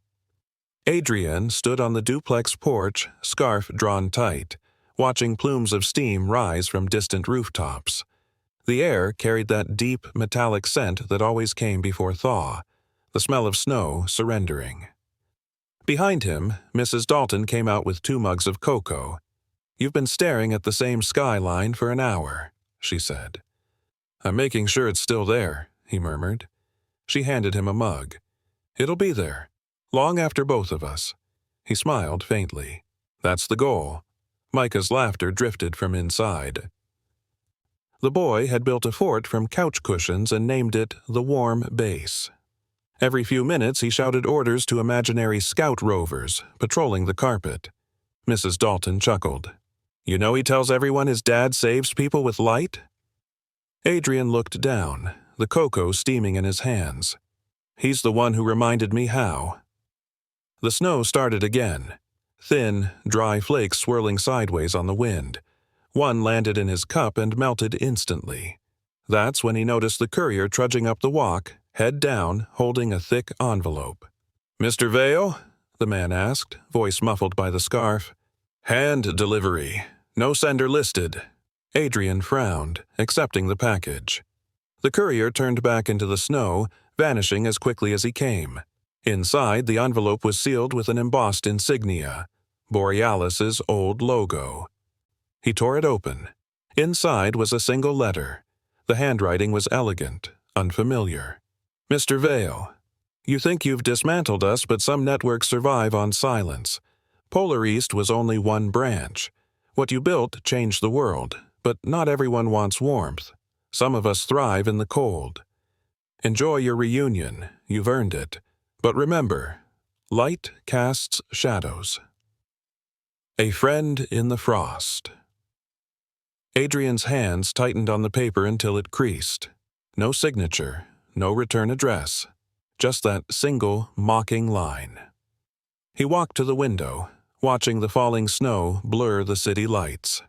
Adrian stood on the duplex porch, scarf drawn tight, watching plumes of steam rise from distant rooftops. The air carried that deep, metallic scent that always came before thaw, the smell of snow surrendering. Behind him, Mrs. Dalton came out with 2 mugs of cocoa. "You've been staring at the same skyline for an hour," she said. "I'm making sure it's still there," he murmured. She handed him a mug. "It'll be there, long after both of us." He smiled faintly. "That's the goal." Micah's laughter drifted from inside. The boy had built a fort from couch cushions and named it the Warm Base. Every few minutes he shouted orders to imaginary scout rovers patrolling the carpet. Mrs. Dalton chuckled. "You know he tells everyone his dad saves people with light?" Adrian looked down, the cocoa steaming in his hands. "He's the one who reminded me how." The snow started again, thin, dry flakes swirling sideways on the wind. One landed in his cup and melted instantly. That's when he noticed the courier trudging up the walk, head down, holding a thick envelope. "Mr. Vale?" the man asked, voice muffled by the scarf. "Hand delivery. No sender listed." Adrian frowned, accepting the package. The courier turned back into the snow, vanishing as quickly as he came. Inside, the envelope was sealed with an embossed insignia, Borealis's old logo. He tore it open. Inside was a single letter. The handwriting was elegant, unfamiliar. Mr. Vale, you think you've dismantled us, but some networks survive on silence. Polar East was only one branch. What you built changed the world, but not everyone wants warmth. Some of us thrive in the cold. Enjoy your reunion, you've earned it. But remember, light casts shadows. A friend in the frost. Adrian's hands tightened on the paper until it creased. No signature, no return address, just that single, mocking line. He walked to the window, watching the falling snow blur the city lights.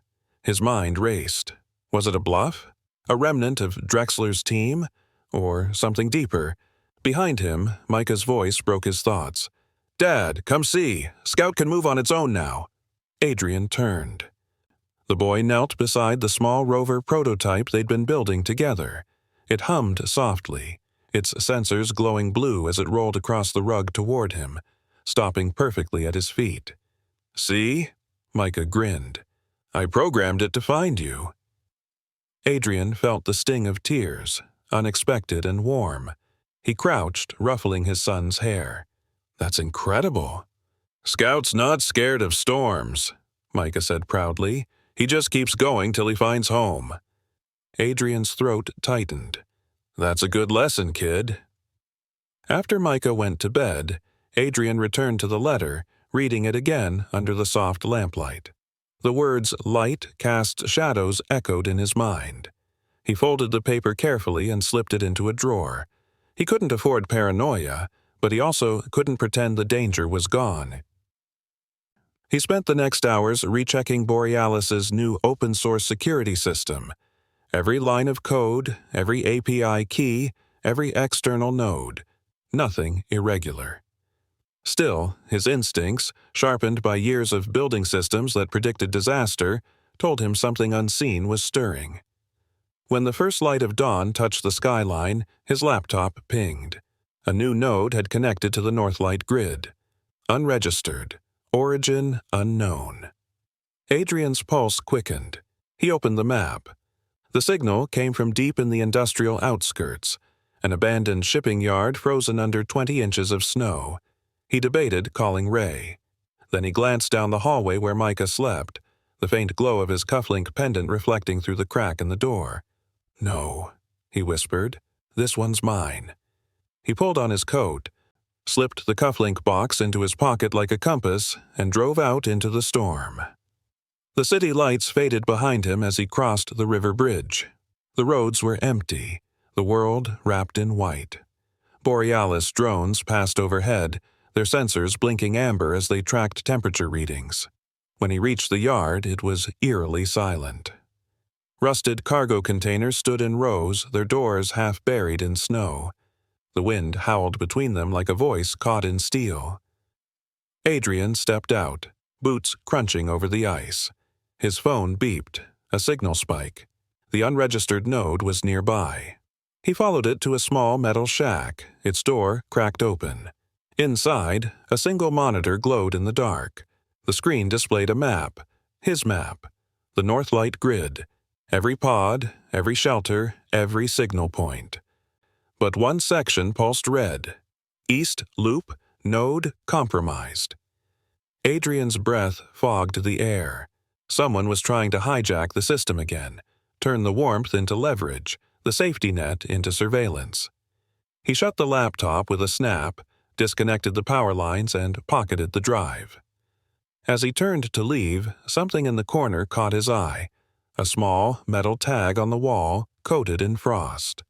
His mind raced. Was it a bluff? A remnant of Drexler's team? Or something deeper? Behind him, Micah's voice broke his thoughts. "Dad, come see. Scout can move on its own now." Adrian turned. The boy knelt beside the small rover prototype they'd been building together. It hummed softly, its sensors glowing blue as it rolled across the rug toward him, stopping perfectly at his feet. "See?" Micah grinned. "I programmed it to find you." Adrian felt the sting of tears, unexpected and warm. He crouched, ruffling his son's hair. "That's incredible." "Scout's not scared of storms," Micah said proudly. "He just keeps going till he finds home." Adrian's throat tightened. "That's a good lesson, kid." After Micah went to bed, Adrian returned to the letter, reading it again under the soft lamplight. The words "light cast shadows" echoed in his mind. He folded the paper carefully and slipped it into a drawer. He couldn't afford paranoia, but he also couldn't pretend the danger was gone. He spent the next hours rechecking Borealis's new open-source security system. Every line of code, every API key, every external node. Nothing irregular. Still, his instincts, sharpened by years of building systems that predicted disaster, told him something unseen was stirring. When the first light of dawn touched the skyline, his laptop pinged. A new node had connected to the Northlight grid. Unregistered. Origin unknown. Adrian's pulse quickened. He opened the map. The signal came from deep in the industrial outskirts, an abandoned shipping yard frozen under 20 inches of snow. He debated calling Ray. Then he glanced down the hallway where Micah slept, the faint glow of his cufflink pendant reflecting through the crack in the door. "No," he whispered. "This one's mine." He pulled on his coat, slipped the cufflink box into his pocket like a compass, and drove out into the storm. The city lights faded behind him as he crossed the river bridge. The roads were empty, the world wrapped in white. Borealis drones passed overhead, their sensors blinking amber as they tracked temperature readings. When he reached the yard, it was eerily silent. Rusted cargo containers stood in rows, their doors half buried in snow. The wind howled between them like a voice caught in steel. Adrian stepped out, boots crunching over the ice. His phone beeped, a signal spike. The unregistered node was nearby. He followed it to a small metal shack, its door cracked open. Inside, a single monitor glowed in the dark. The screen displayed a map, his map, the Northlight grid, every pod, every shelter, every signal point. But one section pulsed red. East Loop, node compromised. Adrian's breath fogged the air. Someone was trying to hijack the system again, turn the warmth into leverage, the safety net into surveillance. He shut the laptop with a snap, disconnected the power lines, and pocketed the drive. As he turned to leave, something in the corner caught his eye, a small metal tag on the wall coated in frost.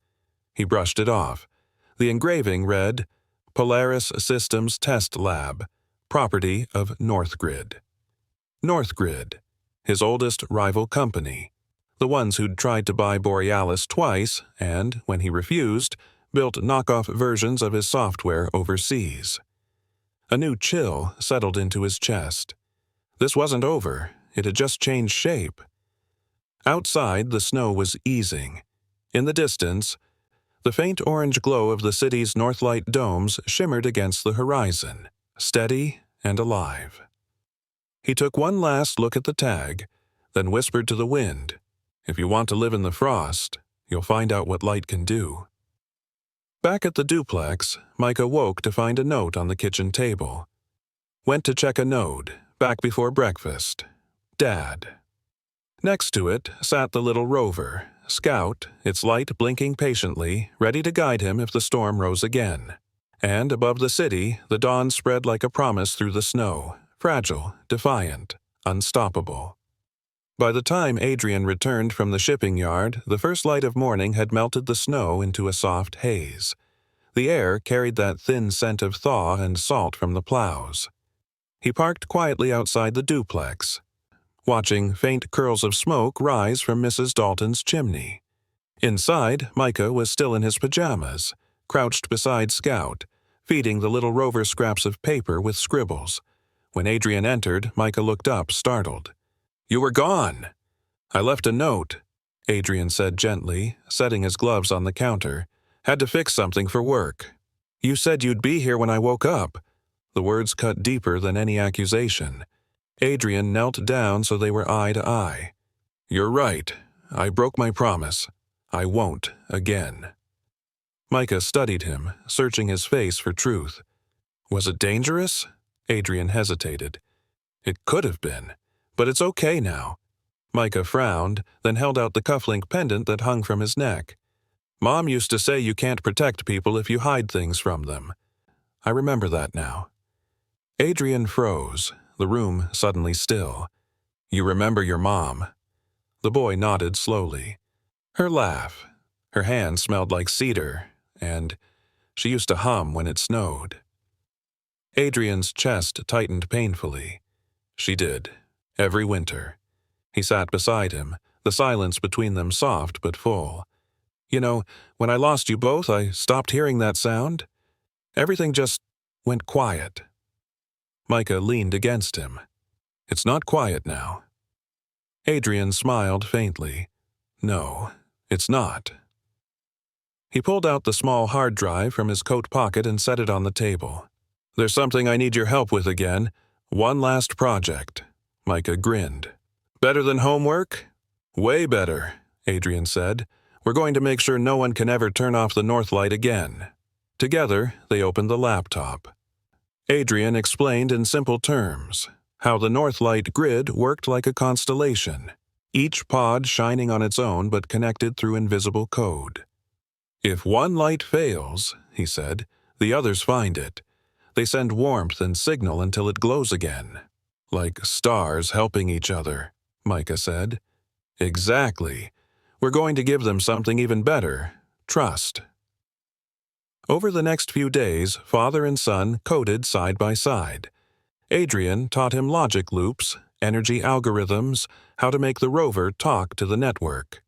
He brushed it off. The engraving read, "Polaris Systems Test Lab, property of Northgrid." Northgrid, his oldest rival company. The ones who'd tried to buy Borealis twice and, when he refused, built knockoff versions of his software overseas. A new chill settled into his chest. This wasn't over. It had just changed shape. Outside, the snow was easing. In the distance, The faint orange glow of the city's Northlight domes shimmered against the horizon, steady and alive. He took one last look at the tag, then whispered to the wind, "If you want to live in the frost, you'll find out what light can do." Back at the duplex, Micah woke to find a note on the kitchen table. Went to check a node, back before breakfast. Dad. Next to it sat the little rover, Scout, its light blinking patiently, ready to guide him if the storm rose again. And above the city, the dawn spread like a promise through the snow, fragile, defiant, unstoppable. By the time Adrian returned from the shipping yard, the first light of morning had melted the snow into a soft haze. The air carried that thin scent of thaw and salt from the plows. He parked quietly outside the duplex, watching faint curls of smoke rise from Mrs. Dalton's chimney. Inside, Micah was still in his pajamas, crouched beside Scout, feeding the little rover scraps of paper with scribbles. When Adrian entered, Micah looked up, startled. "You were gone." "I left a note," Adrian said gently, setting his gloves on the counter. "Had to fix something for work." "You said you'd be here when I woke up." The words cut deeper than any accusation. Adrian knelt down so they were eye to eye. "You're right. I broke my promise. I won't again." Micah studied him, searching his face for truth. "Was it dangerous?" Adrian hesitated. "It could have been, but it's okay now." Micah frowned, then held out the cufflink pendant that hung from his neck. "Mom used to say you can't protect people if you hide things from them. I remember that now." Adrian froze, the room suddenly still. "You remember your mom?" The boy nodded slowly. "Her laugh. Her hand smelled like cedar, and she used to hum when it snowed." Adrian's chest tightened painfully. "She did. Every winter." He sat beside him, the silence between them soft but full. "You know, when I lost you both, I stopped hearing that sound. Everything just went quiet." Micah leaned against him. "It's not quiet now." Adrian smiled faintly. "No, it's not." He pulled out the small hard drive from his coat pocket and set it on the table. "There's something I need your help with again. One last project." Micah grinned. "Better than homework?" "Way better," Adrian said. "We're going to make sure no one can ever turn off the Northlight again." Together, they opened the laptop. Adrian explained in simple terms how the Northlight grid worked like a constellation, each pod shining on its own but connected through invisible code. "If one light fails," he said, "the others find it. They send warmth and signal until it glows again." "Like stars helping each other," Micah said. "Exactly. We're going to give them something even better: trust." Over the next few days, father and son coded side by side. Adrian taught him logic loops, energy algorithms, how to make the rover talk to the network.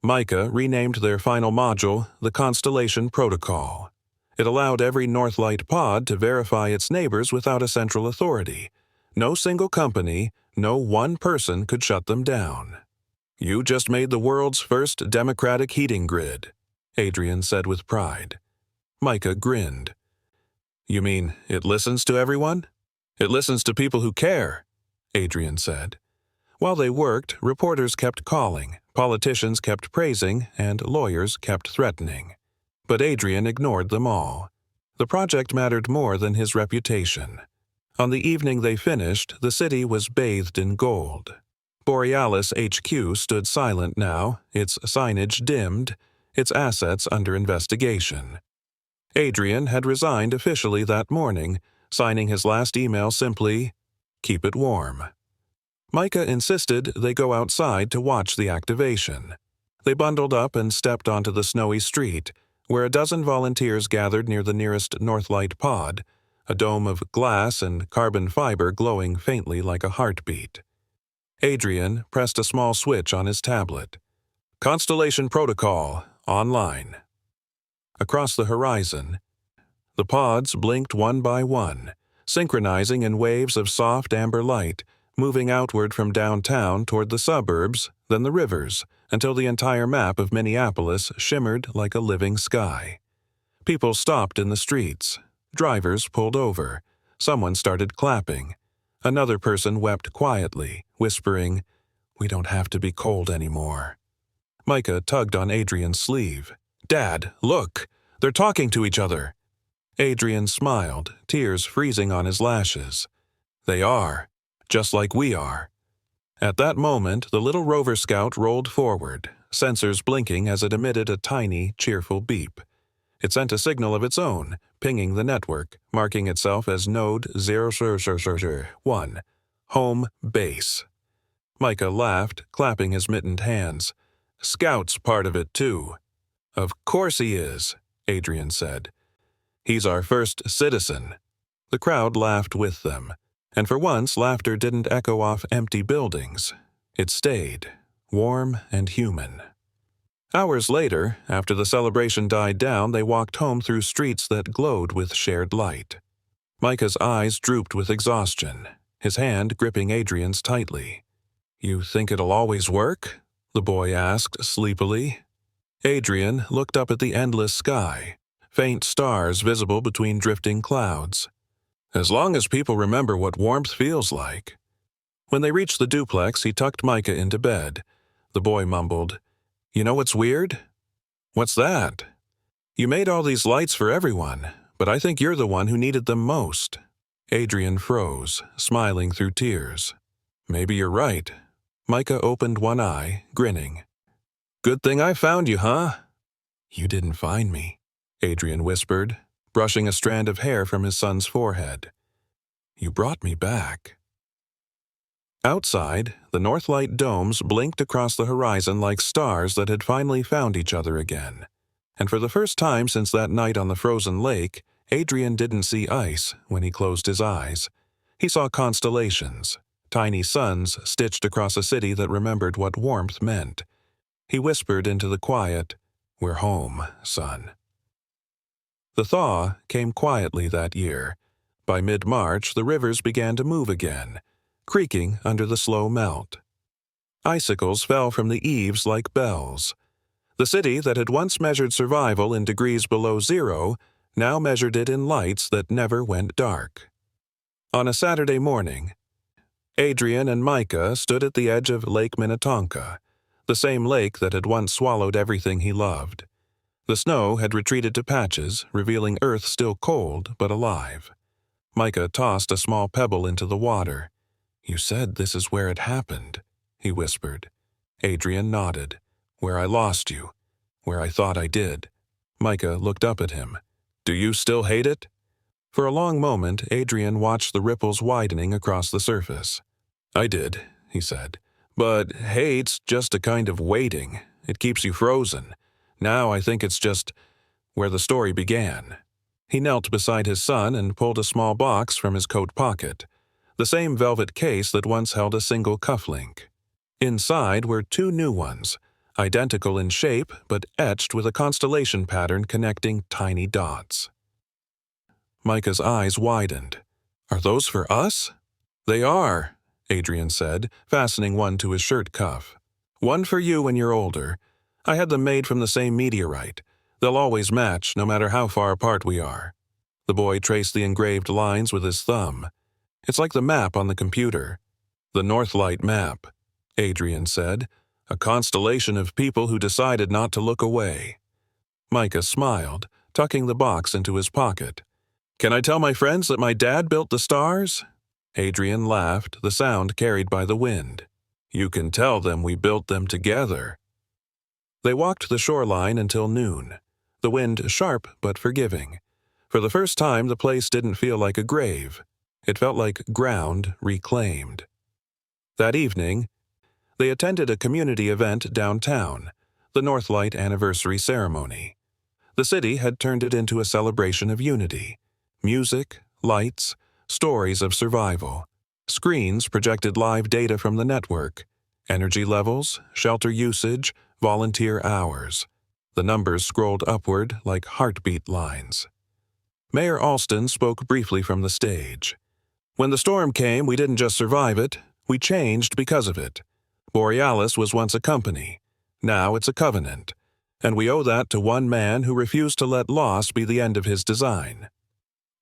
Micah renamed their final module the Constellation Protocol. It allowed every Northlight pod to verify its neighbors without a central authority. No single company, no one person could shut them down. "You just made the world's first democratic heating grid," Adrian said with pride. Micah grinned. "You mean it listens to everyone?" "It listens to people who care," Adrian said. While they worked, reporters kept calling, politicians kept praising, and lawyers kept threatening. But Adrian ignored them all. The project mattered more than his reputation. On the evening they finished, the city was bathed in gold. Borealis HQ stood silent now, its signage dimmed, its assets under investigation. Adrian had resigned officially that morning, signing his last email simply, "Keep it warm." Micah insisted they go outside to watch the activation. They bundled up and stepped onto the snowy street, where a dozen volunteers gathered near the nearest Northlight pod, a dome of glass and carbon fiber glowing faintly like a heartbeat. Adrian pressed a small switch on his tablet. "Constellation Protocol, online." Across the horizon, the pods blinked one by one, synchronizing in waves of soft amber light, moving outward from downtown toward the suburbs, then the rivers, until the entire map of Minneapolis shimmered like a living sky. People stopped in the streets. Drivers pulled over. Someone started clapping. Another person wept quietly, whispering, "We don't have to be cold anymore." Micah tugged on Adrian's sleeve. "Dad, look! They're talking to each other." Adrian smiled, tears freezing on his lashes. "They are, just like we are." At that moment, the little Rover Scout rolled forward, sensors blinking as it emitted a tiny, cheerful beep. It sent a signal of its own, pinging the network, marking itself as Node 00001, home base. Micah laughed, clapping his mittened hands. "Scout's part of it, too." "Of course he is," Adrian said. "He's our first citizen." The crowd laughed with them, and for once laughter didn't echo off empty buildings. It stayed, warm and human. Hours later, after the celebration died down, they walked home through streets that glowed with shared light. Micah's eyes drooped with exhaustion, his hand gripping Adrian's tightly. "You think it'll always work?" the boy asked sleepily. Adrian looked up at the endless sky, faint stars visible between drifting clouds. "As long as people remember what warmth feels like." When they reached the duplex, he tucked Micah into bed. The boy mumbled, "You know what's weird?" "What's that?" "You made all these lights for everyone, but I think you're the one who needed them most." Adrian froze, smiling through tears. "Maybe you're right." Micah opened one eye, grinning. "Good thing I found you, huh?" "You didn't find me," Adrian whispered, brushing a strand of hair from his son's forehead. "You brought me back." Outside, the Northlight domes blinked across the horizon like stars that had finally found each other again. And for the first time since that night on the frozen lake, Adrian didn't see ice when he closed his eyes. He saw constellations, tiny suns stitched across a city that remembered what warmth meant. He whispered into the quiet, "We're home, son." The thaw came quietly that year. By mid-March, the rivers began to move again, creaking under the slow melt. Icicles fell from the eaves like bells. The city that had once measured survival in degrees below zero now measured it in lights that never went dark. On a Saturday morning, Adrian and Micah stood at the edge of Lake Minnetonka, the same lake that had once swallowed everything he loved. The snow had retreated to patches, revealing earth still cold but alive. Micah tossed a small pebble into the water. "You said this is where it happened," he whispered. Adrian nodded. "Where I lost you. Where I thought I did." Micah looked up at him. "Do you still hate it?" For a long moment, Adrian watched the ripples widening across the surface. "I did," he said. "But hate's just a kind of waiting. It keeps you frozen. Now I think it's just where the story began." He knelt beside his son and pulled a small box from his coat pocket, the same velvet case that once held a single cufflink. Inside were two new ones, identical in shape but etched with a constellation pattern connecting tiny dots. Micah's eyes widened. "Are those for us?" "They are," Adrian said, fastening one to his shirt cuff. "One for you when you're older. I had them made from the same meteorite. They'll always match, no matter how far apart we are." The boy traced the engraved lines with his thumb. "It's like the map on the computer." "The Northlight map," Adrian said. "A constellation of people who decided not to look away." Micah smiled, tucking the box into his pocket. "Can I tell my friends that my dad built the stars?" Adrian laughed, the sound carried by the wind. "You can tell them we built them together." They walked the shoreline until noon, the wind sharp but forgiving. For the first time, the place didn't feel like a grave. It felt like ground reclaimed. That evening, they attended a community event downtown, the Northlight Anniversary Ceremony. The city had turned it into a celebration of unity. Music, lights, stories of survival. Screens projected live data from the network. Energy levels, shelter usage, volunteer hours. The numbers scrolled upward like heartbeat lines. Mayor Alston spoke briefly from the stage. "When the storm came, we didn't just survive it, We changed because of it. Borealis was once a company. Now it's a covenant. And we owe that to one man who refused to let loss be the end of his design."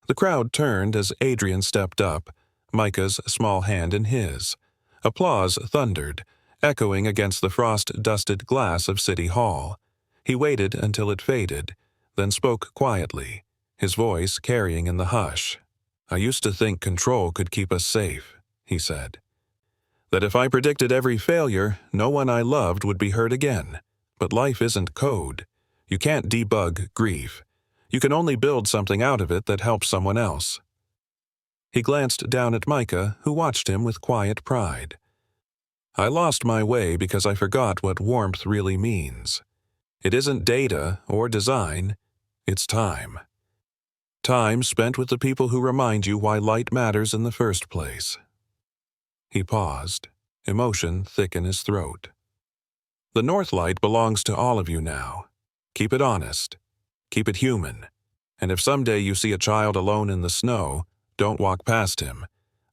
The crowd turned as Adrian stepped up, Micah's small hand in his. Applause thundered, echoing against the frost-dusted glass of City Hall. He waited until it faded, then spoke quietly, his voice carrying in the hush. "I used to think control could keep us safe," he said. "That if I predicted every failure, no one I loved would be hurt again. But life isn't code. You can't debug grief. You can only build something out of it that helps someone else." He glanced down at Micah, who watched him with quiet pride. "I lost my way because I forgot what warmth really means. It isn't data or design, it's time. Time spent with the people who remind you why light matters in the first place." He paused, emotion thick in his throat. "The North Light belongs to all of you now. Keep it honest. Keep it human. And if someday you see a child alone in the snow, don't walk past him.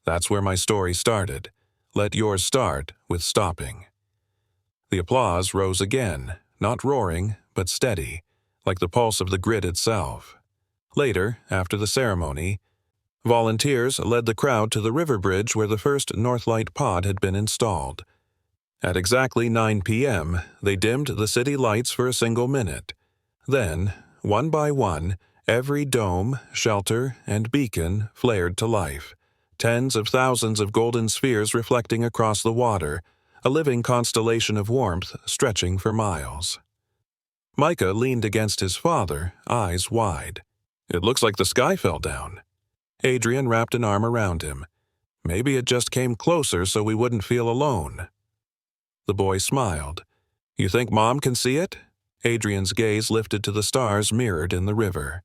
That's where my story started. Let yours start with stopping." The applause rose again, not roaring, but steady, like the pulse of the grid itself. Later, after the ceremony, volunteers led the crowd to the river bridge where the first Northlight pod had been installed. At exactly 9 p.m., they dimmed the city lights for a single minute. Then, one by one, every dome, shelter, and beacon flared to life, tens of thousands of golden spheres reflecting across the water, a living constellation of warmth stretching for miles. Micah leaned against his father, eyes wide. "It looks like the sky fell down." Adrian wrapped an arm around him. "Maybe it just came closer so we wouldn't feel alone." The boy smiled. "You think Mom can see it?" Adrian's gaze lifted to the stars mirrored in the river.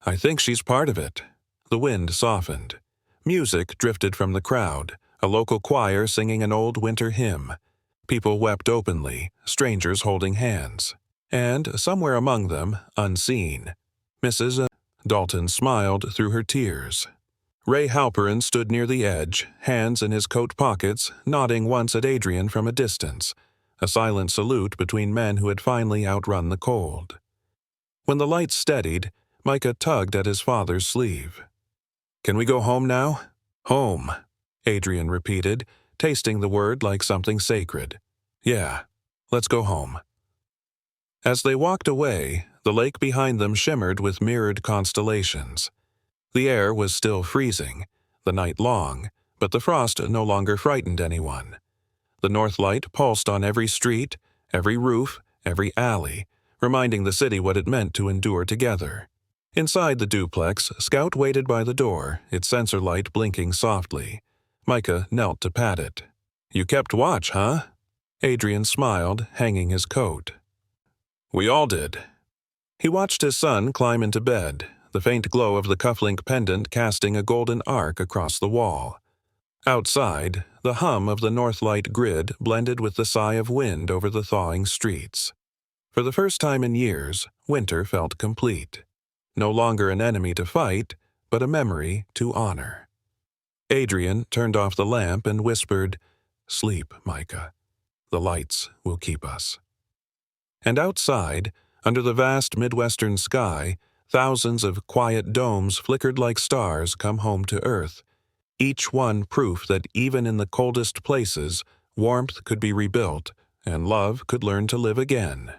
"I think she's part of it." The wind softened. Music drifted from the crowd, a local choir singing an old winter hymn. People wept openly, strangers holding hands. And, somewhere among them, unseen, Mrs. Dalton smiled through her tears. Ray Halperin stood near the edge, hands in his coat pockets, nodding once at Adrian from a distance, a silent salute between men who had finally outrun the cold. When the lights steadied, Micah tugged at his father's sleeve. "Can we go home now?" "Home," Adrian repeated, tasting the word like something sacred. "Yeah, let's go home." As they walked away, the lake behind them shimmered with mirrored constellations. The air was still freezing, the night long, but the frost no longer frightened anyone. The North Light pulsed on every street, every roof, every alley, reminding the city what it meant to endure together. Inside the duplex, Scout waited by the door, its sensor light blinking softly. Micah knelt to pat it. "You kept watch, huh?" Adrian smiled, hanging his coat. "We all did." He watched his son climb into bed, the faint glow of the cufflink pendant casting a golden arc across the wall. Outside, the hum of the Northlight grid blended with the sigh of wind over the thawing streets. For the first time in years, winter felt complete. No longer an enemy to fight, but a memory to honor. Adrian turned off the lamp and whispered, "Sleep, Micah. The lights will keep us." And outside, under the vast Midwestern sky, thousands of quiet domes flickered like stars come home to Earth, each one proof that even in the coldest places, warmth could be rebuilt and love could learn to live again.